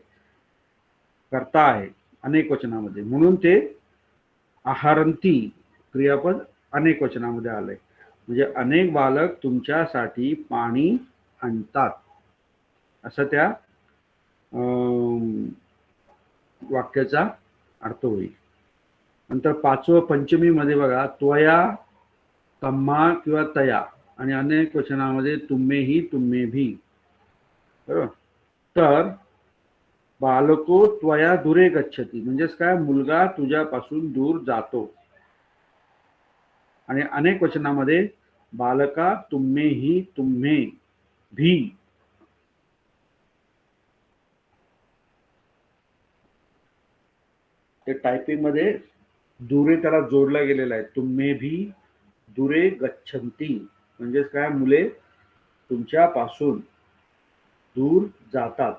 कर्ता आहे अनेक वचनामध्ये, म्हणून ते आहरंती क्रियापद अनेक वचनामध्ये आलंय. म्हणजे अनेक बालक तुमच्यासाठी पाणी आणतात, असं त्या वाक्याचा अर्थ होईल. नंतर पाचवं पंचमी मध्ये बघा, त्वया, तम्हा किंवा तया, आणि अनेक वचनामध्ये तुम्ही ही, तुम्ही भी, बरोबर. तर बालको त्वया दुरे गच्छती, म्हणजेच काय, मुलगा तुझ्यापासून दूर जातो. आणि अनेक वचनामध्ये बालका तुम्ही ही, तुम्ही भी, ते टायपिंग मध्ये दुरे त्याला जोडला गेलेला आहे. तुम्ही भी दुरे गच्छन्ति, म्हणजेच काय, मुले तुमच्यापासून दूर जातात.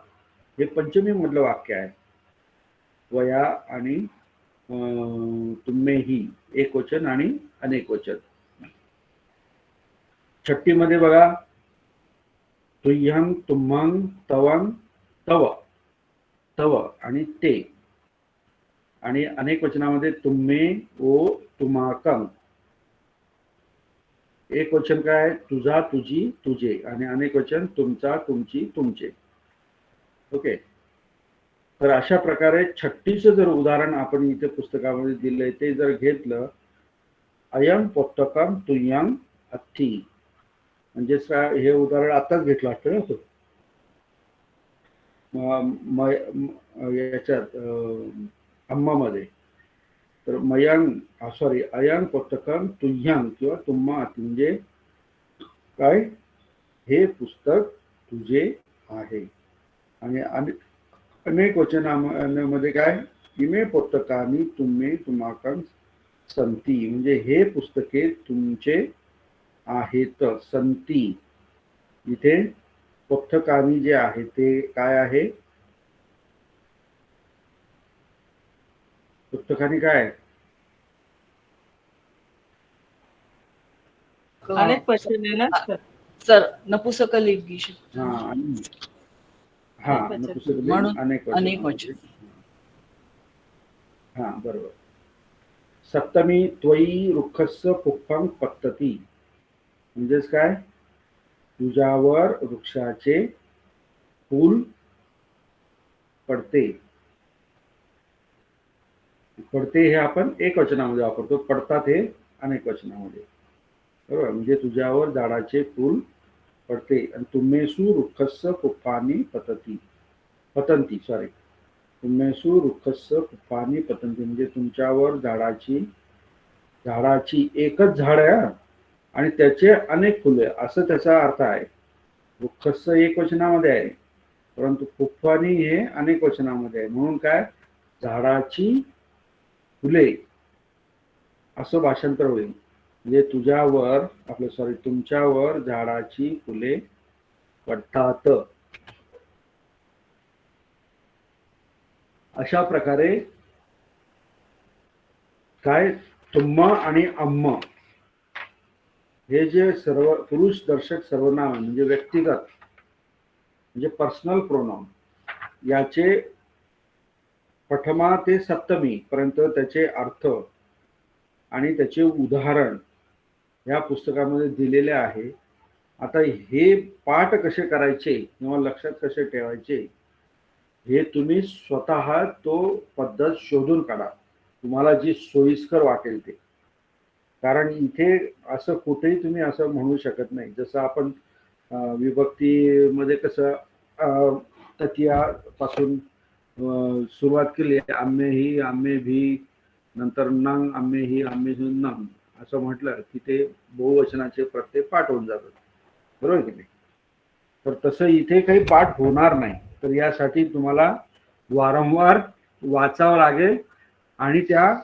हे पंचमी मधलं वाक्य आहे. वया आणि तुम्ही ही एक वचन आणि अनेक वचन. छट्टी मध्ये बघा, तुह्यं, तुम्हं, तवं, तव, तव आणि ते. आणि अनेक वचनामध्ये तुम्ही, ओ, तुम्हाकं. एक वचन काय, तुझा, तुझी, तुझे, आणि अनेक वचन तुमचा, तुमची, तुमचे. ओके. तर अशा प्रकारे 36चं जर उदाहरण आपण इथे पुस्तकामध्ये दिलंय ते जर घेतलं, अयं पुस्तकं तुह्यं अथी, म्हणजेच हे उदाहरण आताच घेतलं असतं ना याच्यात अम्मामध्ये. तर अयं पुस्तकं तुह्यं किंवा तुम्हा, म्हणजे काय, हे पुस्तक तुझे आहे. आणि अनेक वचनामध्ये काय, इमे पुस्तकानि तुम्ही, तुम्हाकं संती, म्हणजे हे पुस्तके तुमचे आहेत, संती. इथे पुस्तकानी जे आहे ते काय आहे? पुस्तकानी काय आहे? अनेक वचन आहे ना सर. सर नपुसकलिंगी शब्द. नपुसकलिंग म्हणून अनेक अनेक वचन. वचन. हा बरोबर. सप्तमी त्वयी वृक्षस्य पुष्पं पतती, म्हणजेच काय? तुझ्यावर वृक्षाचे फूल पडते. पडते हे आपण एक वचनामध्ये वापरतो, पडतात हे अनेक वचनामध्ये. बरोबर, म्हणजे तुझ्यावर झाडाचे फूल पडते. आणि तुम्हेसु वृक्षस्य पुष्पानि पतंती सॉरी तुम्हेसु वृक्षस्य पुष्पानि पतंती, म्हणजे तुमच्यावर झाडाची एकच झाड आहे आणि त्याचे अनेक फुले, असं त्याचा अर्थ आहे. वृक्षस्य एक वचनामध्ये आहे, परंतु पुष्पानि हे अनेक वचनामध्ये आहे. म्हणून काय? झाडाची फुले असं भाषांतर होईल. म्हणजे तुमच्यावर झाडाची फुले पडतात. अशा प्रकारे काय? तुम्म आणि अम्म हे जे सर्व पुरुष दर्शक सर्वनाम म्हणजे व्यक्तिगत, म्हणजे पर्सनल प्रोनाउन, याचे प्रथमा ते सप्तमी पर्यंत त्याचे अर्थ आणि त्याचे उदाहरण या पुस्तकामध्ये दिलेले आहे. आता हे पाठ कसे करायचे किंवा लक्षात कसे ठेवायचे हे तुम्ही स्वतः तो पद्धत शोधून काढा, तुम्हाला जी सोयीस्कर वाटेल ते. कारण इथे असं कुठेही तुम्ही असं म्हणू शकत नाही. जसं आपण विभक्तीमध्ये कसं तृतीयापासून सुरुवात केली, आम्हे ही आम्हे भी, नंतर नंग आम्हे ही आम्हे नंग असं म्हटलं की ते बहुवचनाचे प्रत्यय पाठ होऊन जातात. बरोबर की नाही? तर तसं इथे काही पाठ होणार नाही. तर यासाठी तुम्हाला वारंवार वाचावं लागेल आणि त्या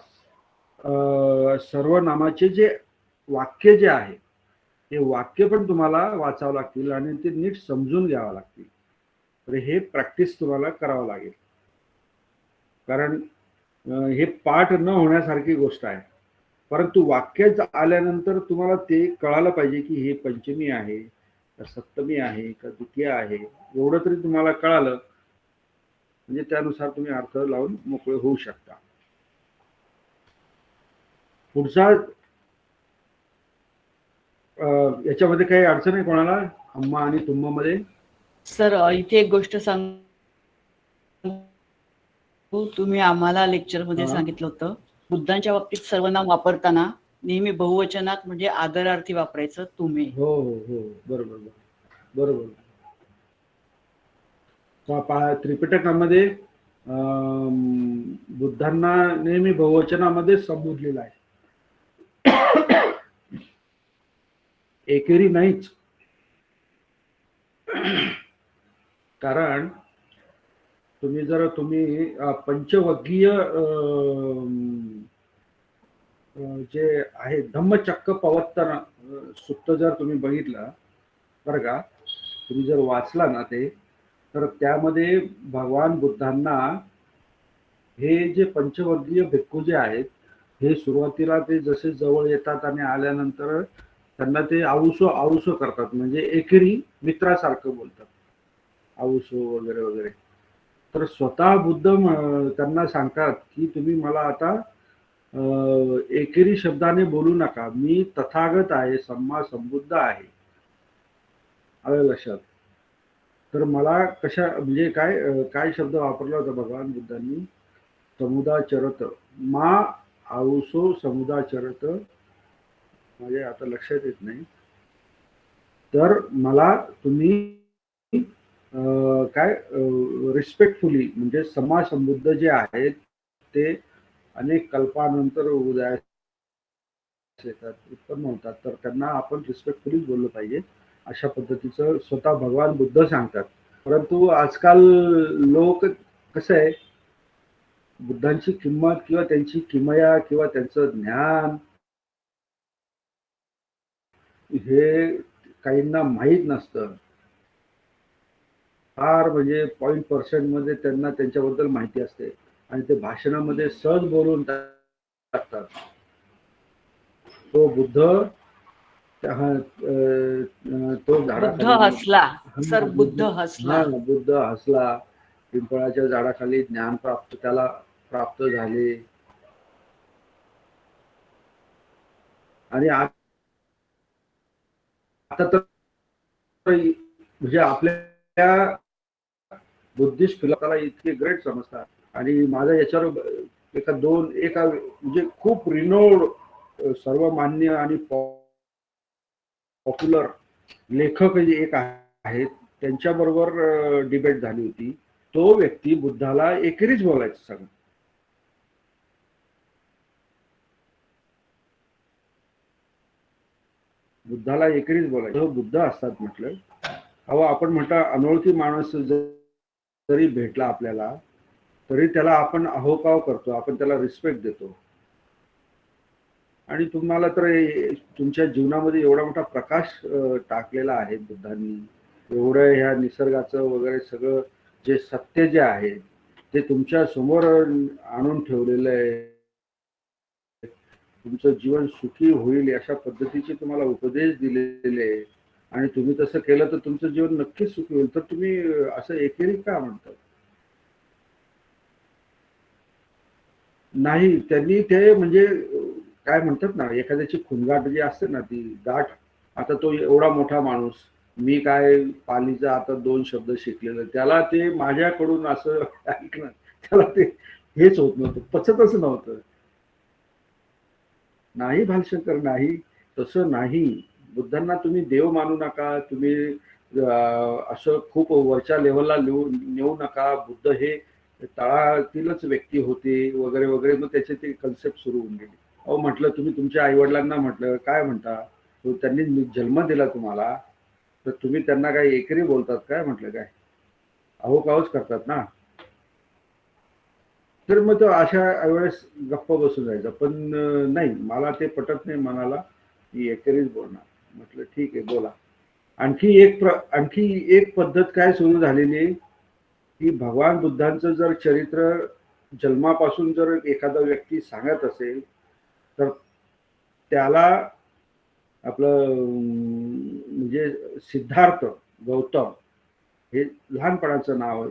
सर्वनामाचे जे वाक्य जे आहे ते वाक्य पण तुम्हाला वाचावं लागतील आणि ते नीट समजून घ्यावं लागतील. तर हे प्रॅक्टिस तुम्हाला करावं लागेल, कारण हे पाठ न होण्यासारखी गोष्ट आहे. परंतु वाक्य आल्यानंतर तुम्हाला ते कळालं पाहिजे की हे पंचमी आहे का सप्तमी आहे का द्वितीय आहे, एवढं तरी तुम्हाला कळालं म्हणजे त्यानुसार तुम्ही अर्थ लावून मोकळे होऊ शकता. पुढचा याच्यामध्ये काही अडचण आहे कोणाला? अम्मा आणि तुम्मा मध्ये? सर इथे एक गोष्ट सांगू, तुम्ही आम्हाला लेक्चर मध्ये सांगितलं होतं बुद्धांच्या बाबतीत सर्वनाम वापरताना नेहमी बहुवचनात म्हणजे आदरार्थी वापरायचं तुम्ही. हो हो हो बरोबर बरोबर. त्रिपिटकामध्ये बुद्धांना नेहमी बहुवचनामध्ये संबोधलेलं आहे, एकेरी नाहीच. कारण तुम्ही पंचवर्गीय जे आहे धम्मचक्र प्रवर्तन सुक्त जर तुम्ही बघितलं बरं का, तुम्ही जर वाचला ना ते, तर त्यामध्ये भगवान बुद्धांना हे जे पंचवर्गीय भिक्खू जे आहेत हे सुरुवातीला ते जसे जवळ येतात आणि आल्यानंतर त्यांना ते आऊसो करतात, म्हणजे एकेरी मित्रासारखं बोलतात, आऊसो वगैरे वगैरे. तर स्वतः बुद्ध त्यांना सांगतात की तुम्ही मला आता एकेरी शब्दाने बोलू नका, मी तथागत आहे, सम्मा संबुद्ध आहे. आलं लक्षात? तर मला म्हणजे काय शब्द वापरला होता भगवान बुद्धांनी? समुदाचरत मा आऊसो समुदाचरत, म्हणजे आता लक्षात येत नाही. तर मला तुम्ही रिस्पेक्टफुली म्हणजे सम्मा संबुद्ध जे आहेत ते अनेक कल्पानंतर उदयास येतात, उत्पन्न होतात, तर त्यांना आपण रिस्पेक्टफुली बोललं पाहिजे, अशा पद्धतीचं स्वतः भगवान बुद्ध सांगतात. परंतु आजकाल लोक कसं आहे, बुद्धांची किंमत किंवा त्यांची किमया किंवा त्यांचं ज्ञान हे काहींना माहीत नसतं. फार म्हणजे 0.% मध्ये त्यांना त्यांच्याबद्दल माहिती असते आणि ते भाषणामध्ये सहज बोलून टाकतात. तो बुद्ध तो बुद्ध झाडाखाली हसला सर, बुद्ध हसला. बुद्ध हसला, पिंपळाच्या झाडाखाली ज्ञान त्याला प्राप्त झाले. आणि आता तर म्हणजे आपल्या बुद्धिस्ट फिलॉसॉफीला इतके ग्रेट समजतात. आणि माझा याच्यावर एका म्हणजे खूप रिनोड सर्वमान्य आणि पॉप्युलर लेखक जे एक आहेत त्यांच्याबरोबर डिबेट झाली होती. तो व्यक्ती बुद्धाला एकेरीच बोलायचं सगळं. बुद्धाला एकेरीच बोलायचं. बुद्ध असतात म्हटलं. अहो आपण म्हणता अनोळखी माणूस जरी भेटला आपल्याला तरी त्याला आपण अहोकाव करतो, आपण त्याला रिस्पेक्ट देतो. आणि तुम्हाला तर तुमच्या जीवनामध्ये एवढा मोठा प्रकाश टाकलेला आहे बुद्धांनी, एवढं ह्या निसर्गाचं वगैरे सगळं जे सत्य जे आहे ते तुमच्या समोर आणून ठेवलेलं आहे. तुमचं जीवन सुखी होईल अशा पद्धतीचे तुम्हाला उपदेश दिलेले आहे आणि तुम्ही तसं केलं तर तुमचं जीवन नक्कीच सुखी होईल. तर तुम्ही असं एकेरी का म्हणतात? नाही, त्यांनी ते म्हणजे काय म्हणतात ना, एखाद्याची खुणगाठ जी असते ना ती गाठ. आता तो एवढा मोठा माणूस, मी काय पालीचा आता 2 शब्द शिकलेलं, त्याला ते माझ्याकडून असं ऐकणं त्याला ते हेच होत नव्हतं, पचतच नव्हतं. नाही भालशंकर, नाही, तसं नाही. बुद्धांना तुम्ही देव मानू नका, तुम्ही असं खूप वरच्या लेवलला नेऊ नका. बुद्ध हे तळातीलच व्यक्ती होते वगैरे वगैरे. मग त्याचे ते कन्सेप्ट सुरू होऊन गेली. अहो म्हटलं तुम्ही तुमच्या आईवडिलांना म्हटलं काय म्हणता, तो त्यांनी जन्म दिला तुम्हाला तर तुम्ही त्यांना काय एकेरी बोलतात काय? म्हटलं काय अहोकावच करतात ना. तर मग तो अशा वेळेस गप्प बसून जायचा. पण नाही, मला ते पटत नाही मनाला, की एकेरीच बोलणार. म्हटलं ठीक आहे बोला. आणखी एक पद्धत काय सुरू झालेली आहे की भगवान बुद्धांचं जर चरित्र जन्मापासून जर एखादा व्यक्ती सांगत असेल तर त्याला आपलं म्हणजे सिद्धार्थ गौतम हे लहानपणाचं नाव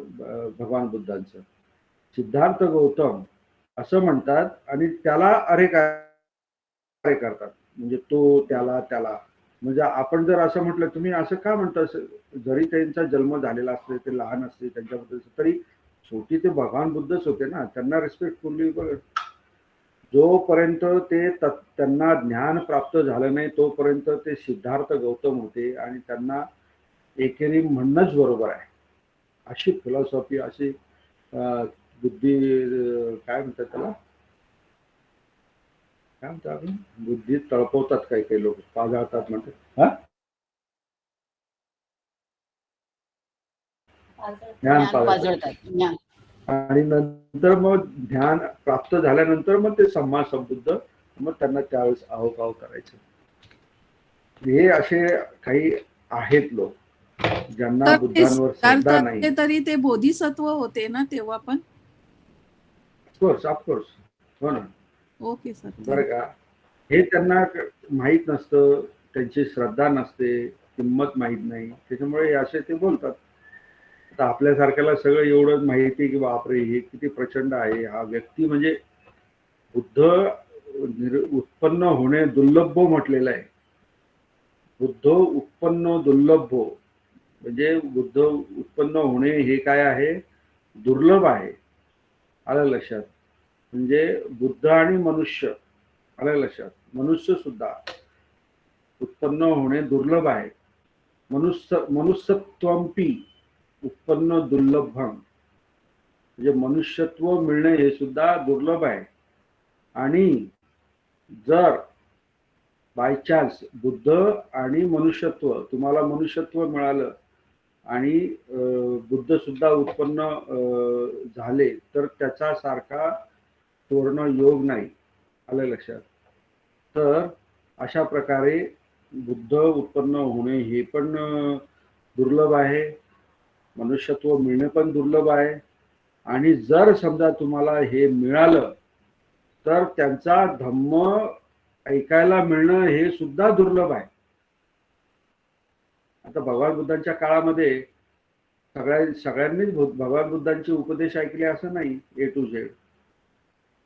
भगवान बुद्धांचं, सिद्धार्थ गौतम असं म्हणतात. आणि त्याला अरे काय करतात, म्हणजे तो त्याला म्हणजे आपण जर असं म्हटलं तुम्ही असं का म्हणता, जरी त्यांचा जन्म झालेला असले ते लहान असले त्यांच्याबद्दल तरी शेवटी ते भगवान बुद्धच होते ना. त्यांना रिस्पेक्टफुली जोपर्यंत त्यांना ज्ञान प्राप्त झालं नाही तोपर्यंत ते सिद्धार्थ गौतम होते आणि त्यांना एकेरी म्हणणंच बरोबर आहे. अशी फिलॉसॉफी, अशी बुद्धी काय म्हणतात त्याला, काय म्हणतात आपण, बुद्धी तळपवतात काही काही लोक, पाजाळतात म्हणतात. हा, ज्ञान पाजळतात. आणि नंतर मग ज्ञान प्राप्त झाल्यानंतर मग ते सम्मा संबुद्ध, मग त्यांना त्यावेळेस अहोकाव करायचं. हे असे काही आहेत लोक ज्यांना बुद्धांवर श्रद्धा नाही. तरी ते बोधिसत्व होते ना तेव्हा पण. ऑफकोर्स हो ना. Okay sir. बरं का, हे त्यांना माहीत नसतं, त्यांची श्रद्धा नसते, किंमत माहीत नाही, त्याच्यामुळे असे ते बोलतात. आता आपल्यासारख्याला सगळं एवढं माहिती की बापरे हे किती प्रचंड आहे हा व्यक्ती. म्हणजे बुद्ध उत्पन्न होणे दुर्लभ म्हटलेलं आहे. बुद्ध उत्पन्न दुर्लभ, म्हणजे बुद्ध उत्पन्न होणे हे काय आहे, दुर्लभ आहे. आलं लक्षात? म्हणजे बुद्ध आणि मनुष्य, आलं लक्षात, मनुष्य सुद्धा उत्पन्न होणे दुर्लभ आहे. मनुष्यत्वंपी उत्पन्न दुर्लभम, म्हणजे मनुष्यत्व मिळणे हे सुद्धा दुर्लभ आहे. आणि जर बाय चान्स बुद्ध आणि मनुष्यत्व, तुम्हाला मनुष्यत्व मिळालं आणि बुद्ध सुद्धा उत्पन्न झाले तर त्याचा सारखा पूर्ण योग नाही. आलं लक्षात? तर अशा प्रकारे बुद्ध उत्पन्न होणे हे पण दुर्लभ आहे. मनुष्यत्व मिळणं पण दुर्लभ आहे, आणि जर समजा तुम्हाला हे मिळालं तर त्यांचा धम्म ऐकायला मिळणं हे सुद्धा दुर्लभ आहे. आता भगवान बुद्धांच्या काळामध्ये सगळ्यांनीच भगवान बुद्धांचे उपदेश ऐकले असं नाही, ए टू झेड.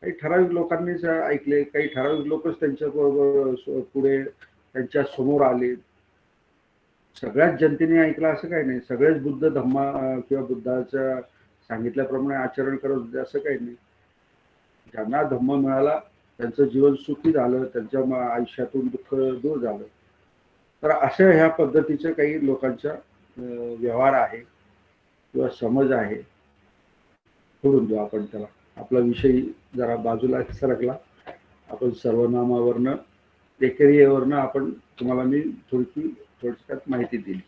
काही ठराविक लोकांनीच ऐकले, काही ठराविक लोकच त्यांच्या पुढे त्यांच्या समोर आले. सगळ्याच जनतेने ऐकलं असं काही नाही. सगळेच बुद्ध धम्मा किंवा बुद्धाच्या सांगितल्याप्रमाणे आचरण करत होते असं काही नाही. ज्यांना धम्म मिळाला त्यांचं जीवन सुखी झालं, त्यांच्या आयुष्यातून दुःख दूर झालं. तर अशा ह्या पद्धतीचे काही लोकांचा व्यवहार आहे किंवा समज आहे. सोडून देऊ आपण त्याला. आपला विषय जरा बाजूला सरकला. आपण सर्वनामावरनं एकेरीवरनं आपण तुम्हाला मी थोडक्यात माहिती दिली.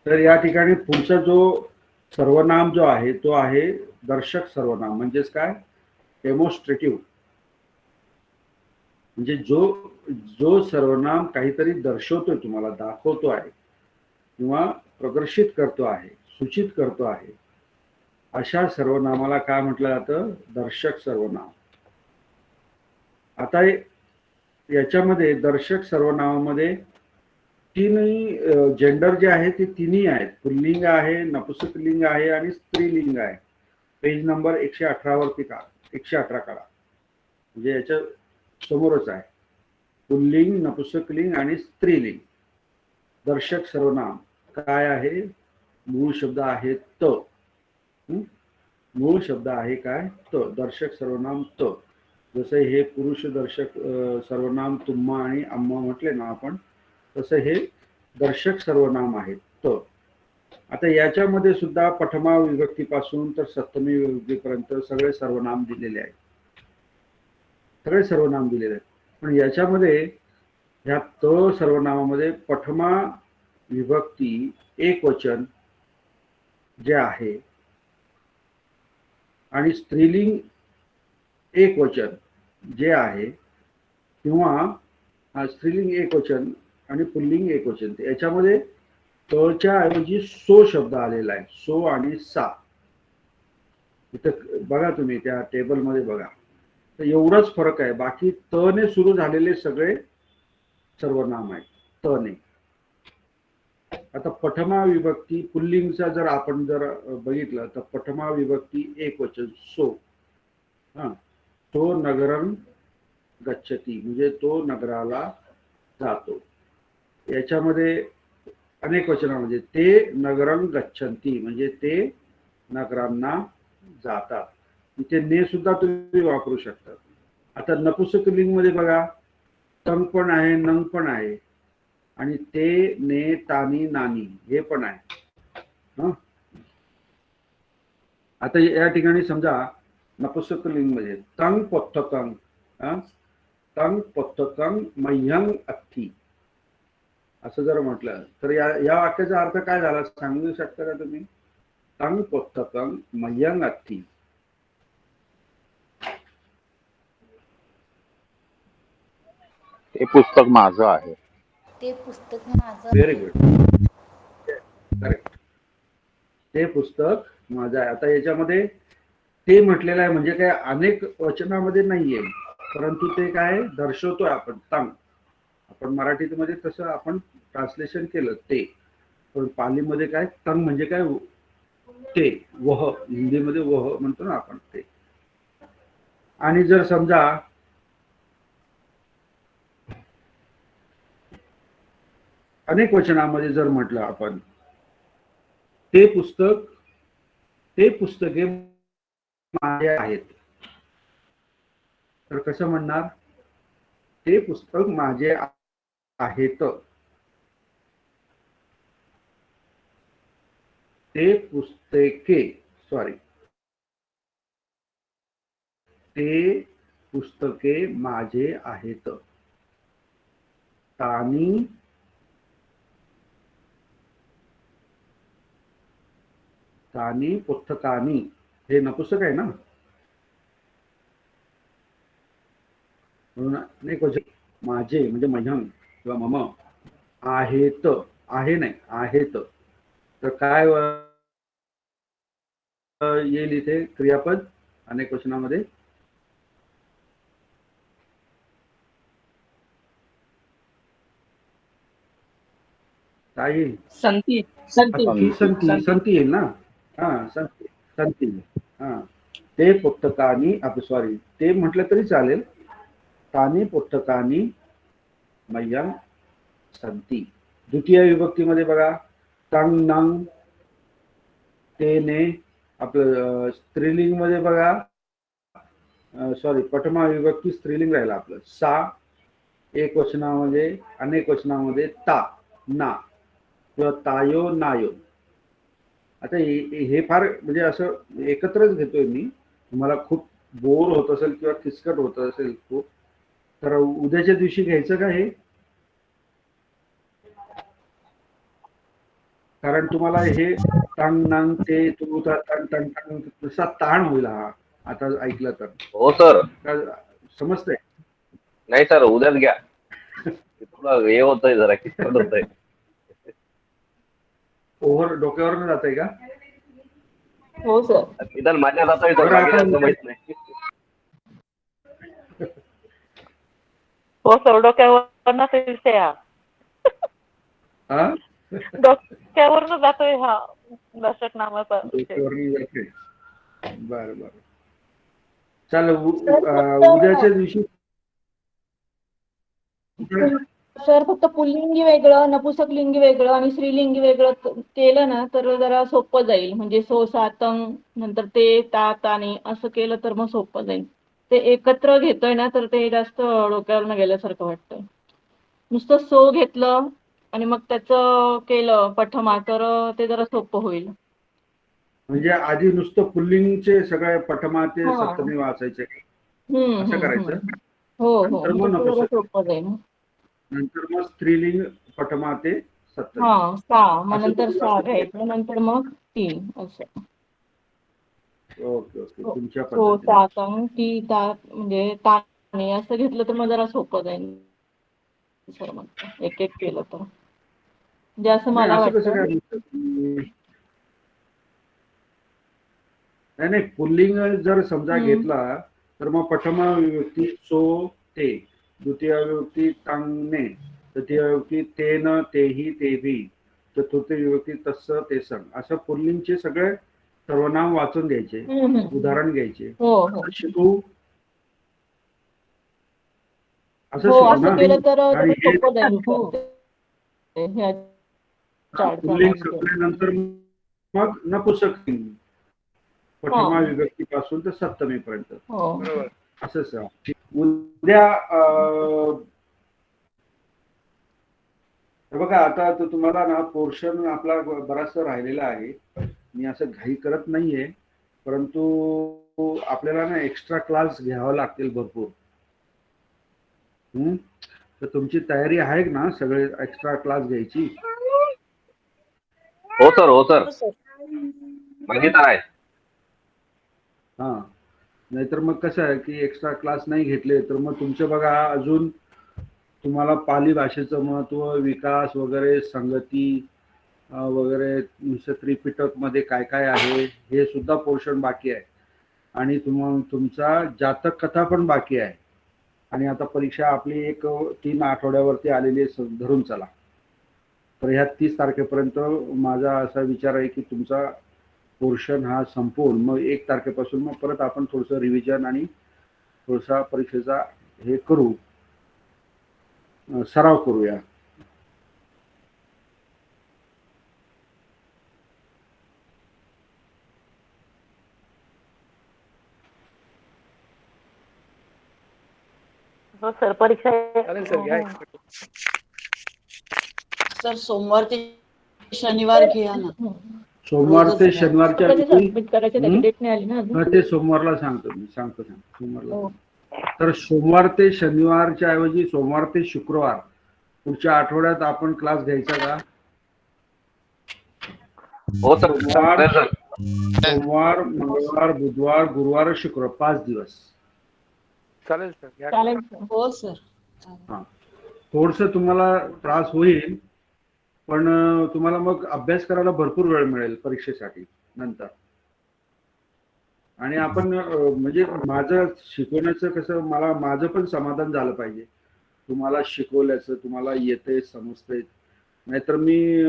तर या ठिकाणी पुढचा जो सर्वनाम जो आहे तो आहे दर्शक सर्वनाम. म्हणजेच काय, डेमॉन्स्ट्रेटिव्ह. म्हणजे जो सर्वनाम काहीतरी दर्शवतोय, तुम्हाला दाखवतो आहे किंवा प्रदर्शित करतो आहे, सूचित करतो आहे, अशा सर्वनामाला काय म्हटलं जातं, दर्शक सर्वनाम. आता याच्यामध्ये दर्शक सर्वनामामध्ये तीनही जेंडर जे आहे ते तिन्ही आहेत. पुल्लिंग आहे, नपुंसकलिंग आहे आणि स्त्रीलिंग आहे. पेज नंबर 118 वरती 118 काढा. म्हणजे याच्या समोरच आहे पुल्लिंग, नपुंसकलिंग आणि स्त्रीलिंग. दर्शक सर्वनाम काय आहे, मूळ शब्द आहे त. मूळ शब्द आहे काय, त. दर्शक सर्वनाम त. जसं हे पुरुष दर्शक सर्वनाम तुम्हा आणि अम्मा म्हटले ना आपण, तसं हे दर्शक सर्वनाम आहे त. आता याच्यामध्ये सुद्धा प्रथमा विभक्तीपासून तर सप्तमी विभक्तीपर्यंत सगळे सर्वनाम दिलेले आहेत. सगळे सर्वनाम दिलेले आहेत. पण याच्यामध्ये ह्या त सर्वनामामध्ये प्रथमा विभक्ती एकवचन जे आहे आणि स्त्रीलिंग एकवचन जे आहे, किंवा स्त्रीलिंग एकवचन आणि पुल्लिंग एकवचन, याच्यामध्ये तच्या ऐवजी सो शब्द आलेला आहे. सो आणि सा. इथं बघा तुम्ही त्या टेबलमध्ये बघा, तर एवढाच फरक आहे. बाकी तने सुरू झालेले सगळे सर्वनाम आहेत, तने. आता प्रथमा विभक्ती पुल्लिंगचा जर आपण बघितलं तर प्रथमा विभक्ती एकवचन सो. तो नगरं गच्छती, म्हणजे तो नगराला जातो. याच्यामध्ये अनेक वचनामध्ये ते नगरं गच्छन्ति, म्हणजे ते नगरांना जातात. इथे ने सुद्धा तुम्ही वापरू शकता. आता नपुंसकलिंग मध्ये बघा, तंग पण आहे, नंग पण आहे, आणि ते, ने, तानी, नानी हे पण आहे. आता या ठिकाणी समजा नपुंसकलिंग मध्ये तंग पोत्थकंग, तंग पोत्थकंग मह्यंग अथी असं जर म्हटलं तर या वाक्याचा अर्थ काय झाला सांगू शकता का तुम्ही? तंग पोत्थकंग मह्यंग अथी. ते पुस्तक माझं आहे. ते पुस्तक माझं. Very good, correct. ते पुस्तक माझं आहे. आता याच्यामध्ये ते म्हटलेलं आहे म्हणजे काय अनेक वचनामध्ये नाहीये, परंतु ते काय दर्शवतोय आपण तंग. आपण मराठीमध्ये तसं आपण ट्रान्सलेशन केलं ते, पण पालीमध्ये काय तंग म्हणजे काय ते, वह. हिंदीमध्ये वह म्हणतो ना आपण ते. आणि जर समजा अनेक वचनामध्ये जर म्हटलं आपण ते पुस्तके माझे आहेत, तर कसं म्हणणार? ते पुस्तक माझे आहेत. ते पुस्तके माझे आहेत. तानी पुस्तकानी हे नपुंसक आहे ना, म्हणून अनेक वचन. माझे म्हणजे मह्यंग किंवा मम. आहेत, आहे नाही, आहेत. तर काय येईल इथे क्रियापद अनेक वचनामध्ये? काय येईल? संती संती ही संती संती येईल ना. हा संती संती. हा ते पुस्तकानी सॉरी ते म्हटलं तरी चालेल. तानी पुस्तकानी मह्यम संती. द्वितीय विभक्तीमध्ये बघा तंग नंग ते ने. आपलं स्त्रीलिंग मध्ये बघा सॉरी प्रथमा विभक्ती स्त्रीलिंग राहिला आपलं सा. एक वचनामध्ये अनेक वचनामध्ये ता ना किंवा तायो नायो. आता हे फार म्हणजे असं एकत्रच घेतोय मी. तुम्हाला खूप बोर होत असेल किंवा किचकट होत असेल खूप तर उद्याच्या दिवशी घ्यायचं का हे? कारण तुम्हाला हे टांग नांग ते तू टांग टांग टांग तसा ताण होईल हा आता ऐकलं तर. हो सर. समजतंय? नाही सर उद्याच घ्या. थोडं हे होतंय जरा किचकट होतंय. ओव्हर डोक्यावरनं जातंय का? हो सर. निदान माझ्या जातोय सर बरं बाकी आपण माहित नाही. हो सर डोक्यावर फिरते हा. हा डोक्यावरनं जातोय हा दशक नामाचा विषय. डोक्यावरनं जातंय. बरं बरं चालेल. फक्त उद्याच्या दिवशी सर फक्त पुल्लिंगी वेगळं नपुसकलिंगी वेगळं आणि स्त्रीलिंगी वेगळं केलं ना तर जरा सोपं जाईल. म्हणजे सो सातंग नंतर ते ता ताने असं केलं तर मग सोपं जाईल. ते एकत्र घेतोय ना तर ते जास्त डोक्यावरनं गेल्यासारखं वाटतं. नुसतं सो घेतलं आणि मग त्याचं केलं पठमा तर ते जरा सोपं होईल. म्हणजे आधी नुसतं पुल्लिंगचे सगळे पठमा ते हा. सप्तमी वाचायचे असं करायचं. हो हो नंतर मग ते जरा नपुसक. सोपं जाईल. नंतर मग स्त्रीलिंग पठमा ते सप्तमी. हा सहा मग असं नंतर तुम्ही सहा वाचत आहे. घ्यायचं नंतर मग 3 असं. ओके ओके तुमच्या हो पद्धतीने. सातंग ती ता म्हणजे ताने असं घेतलं तर मग जरा सोपं जाईल. सर मग एक एक केलं तर म्हणजे असं नाही मला असं कसं वाटतं. काय? नाही नाही पुल्लिंग जर समजा घेतला तर मग प्रथमा विभक्ती सो ते. द्वितीय विभक्ती तांगणे. तृतीय विभक्ती तेन तेही तेभी. चतुर्थी विभक्ती तस्स ते सण. असं पुल्लिंगचे सगळे सर्वनाम वाचून द्यायचे. उदाहरण घ्यायचे. हो हो शिकू असं हो शिकू असं ना. केलं तर आणि हे सोपं जाईल सर ते ह्या पुल्लिंग अडचणी. संपल्यानंतर मग नपुसकलिंग. प्रथमा विभक्ती पासून तर सप्तमी पर्यंत. हो असंच उद्या बघा आता तुम्हाला ना पोर्शन आपला बराचसा राहिलेला आहे. मी असं घाई करत नाहीये परंतु आपल्याला ना एक्स्ट्रा क्लास घ्यावा लागतील भरपूर. तर तुमची तयारी आहे ना सगळे एक्स्ट्रा क्लास घ्यायची? हो सर हो सर मागे तर आहे. हा नाहीतर मग कसं आहे की एक्स्ट्रा क्लास नाही घेतले तर मग तुमचे बघा अजून तुम्हाला पाली भाषेचं महत्व विकास वगैरे संगती वगैरे त्रिपिटक मध्ये काय काय आहे हे सुद्धा पोर्शन बाकी आहे. आणि तुमचा जातक कथा पण बाकी आहे. आणि आता परीक्षा आपली एक 3 आठवड्यावरती आलेली धरून चला. तर ह्या 30 तारखेपर्यंत माझा असा विचार आहे की तुमचा पोर्शन हा संपवून मग 1 तारखेपासून मग परत आपण थोडंसं रिव्हिजन आणि थोडासा परीक्षेचा हे करू, सराव करूया. हो सर परीक्षा सर सोमवार ते शनिवार घ्या ना. सोमवार रोजच ते घ्या. शनिवारच्या सबमिट करायचे त्याची डेट नाही आली ना अजून. ते सोमवारला सांगतो मी सांगतो सोमवारला. तर सोमवार ते शनिवारच्या ऐवजी सोमवार ते शुक्रवार पुढच्या आठवड्यात आपण क्लास घ्यायचा का? हो सर सोमवार मंगळवार बुधवार गुरुवार शुक्रवार 5 दिवस. चालेल सर. चालेल सर. हो सर. हा थोडस तुम्हाला त्रास होईल पण तुम्हाला मग अभ्यास करायला भरपूर वेळ मिळेल परीक्षेसाठी नंतर. आणि आपण म्हणजे माझं शिकवण्याचं कसं, मला माझं पण समाधान झालं पाहिजे तुम्हाला शिकवल्याचं, तुम्हाला येतंय समजतंय. नाहीतर मी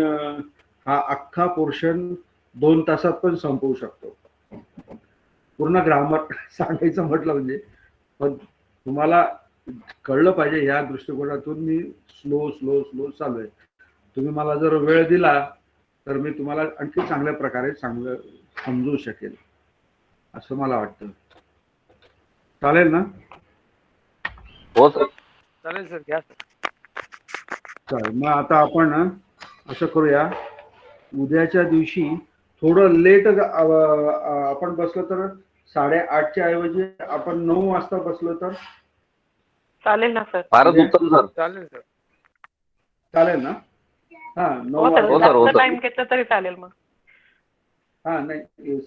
हा अख्खा पोर्शन 2 तासात पण संपवू शकतो, पूर्ण ग्रामर सांगायचं म्हटलं म्हणजे. पण तुम्हाला कळलं पाहिजे ह्या दृष्टिकोनातून मी स्लो स्लो स्लो चालू आहे. तुम्ही मला जर वेळ दिला तर मी तुम्हाला आणखी चांगल्या प्रकारे चांगलं समजू शकेल असं मला वाटतं. चालेल ना? हो सर. चालेल सर, घ्या. चालेल. मग आता आपण असं करूया, उद्याच्या दिवशी थोडं लेट आपण बसलो तर 8:30च्या ऐवजी आपण 9 वाजता बसलो तर चालेल ना सर. फारच उत्तम सर. चालेल सर. चालेल ना? हा, 9 हो सर, वाजता. हो जास्त सर. टाइम घेतलं तरी चालेल मग. हा नाही,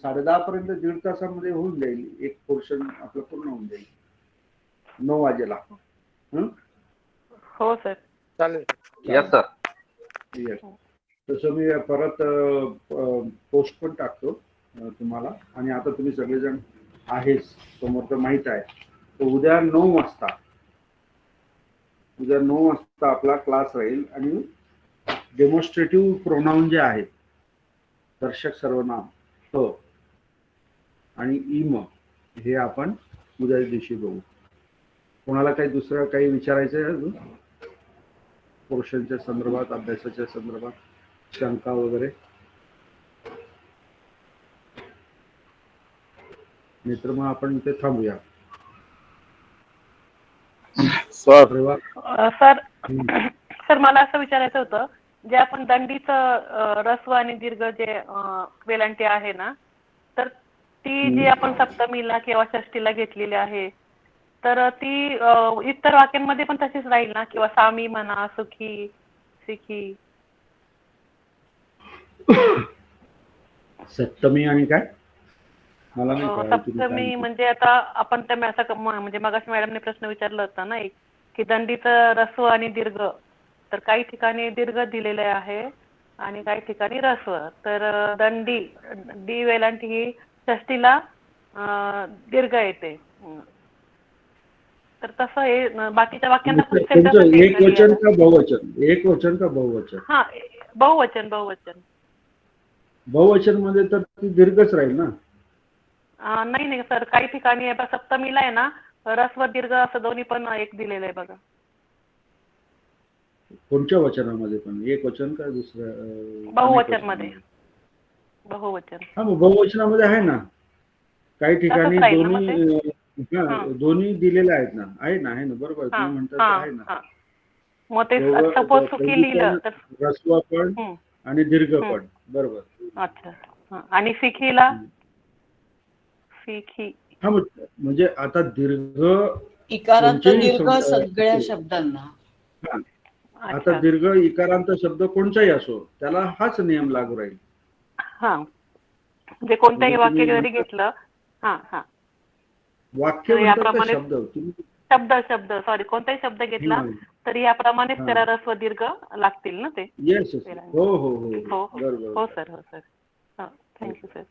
10:30 पर्यंत 1.5 तासामध्ये होऊन जाईल, एक पोर्शन आपलं पूर्ण होऊन जाईल 9 वाजेला. हो सर. चालेल. Yes sir. Yes. तसं मी परत पोस्ट पण टाकतो तुम्हाला. आणि आता तुम्ही सगळेजण आहेच समोर तर माहित आहे, तर उद्या 9 वाजता आपला क्लास राहील. आणि डेमॉन्स्ट्रेटिव्ह प्रोनाउन जे आहेत, दर्शक सर्वनाम हो आणि इम, हे आपण उद्या दिवशी बघू. कोणाला काही दुसरं काही विचारायचं आहे अजून पोर्शनच्या संदर्भात, अभ्यासाच्या संदर्भात, शंका वगैरे? नाहीतर मग आपण इथे थांबूया. सर सर मला असं विचारायचं होतं, जे आपण दंडीचं ऱ्हस्व आणि दीर्घ जे वेलांटी आहे ना, तर ती जी आपण सप्तमीला किंवा षष्टीला घेतलेली आहे, तर ती इतर वाक्यांमध्ये पण तशीच राहील ना? किंवा सामी म्हणा, सुखी, सिखी. सप्तमी आणि काय? मला नाही कळलं तुम्ही काय सप्तमी म्हणता. म्हणजे आता आपण त्या असं म्हणजे मगाशी मॅडमने प्रश्न विचारला होता ना एक, की दंडीचं ऱ्हस्व आणि दीर्घ, तर काही ठिकाणी दीर्घ दिलेले आहे आणि काही ठिकाणी ऱ्हस्व. तर दंडी डी वेलांटी ही षष्टीला दीर्घ येते. तर तसं हे बाकीच्या वाक्यांना पण सेम तसंच आहे एक वचन का बहुवचन? एक वचन का बहुवचन? हा, बहुवचन. बहुवचन. बहुवचन मध्ये तर ती दीर्घच राहील ना? नाही सर, काही ठिकाणी सप्तमीला आहे ना, ऱ्हस्व दीर्घ असं दोन्ही पण एक दिलेलं आहे बघा. कोणत्या वचनामध्ये पण? एक वचन का दुसरं? बहुवचन मध्ये. बहुवचन. हा, मग बहुवचनामध्ये आहे ना, काही ठिकाणी तसंच राहील ना दोन्ही दिलेले आहेत ना. आहे ना बरोबर तुम्ही म्हणता, ते आहे ना. मग ते सपोज सुखी लिहिलं तर ऱ्हस्व पण आणि दीर्घ पण, बरोबर. अच्छा. आणि सिखीला सिखी. हा, म्हणजे आता दीर्घ इकारांत दीर्घ सगळ्या शब्दांना. आता दीर्घ इकारांत शब्द कोणताही असो, त्याला हाच नियम लागू राहील. हा, म्हणजे कोणत्याही वाक्य जरी घेतलं. वाक्य म्हणतात का शब्द? शब्द सॉरी, कोणताही शब्द घेतला तरी याप्रमाणेच त्याला ऱ्हस्व दीर्घ लागतील ना ते. येस. हो, हो सर. Thank you sir.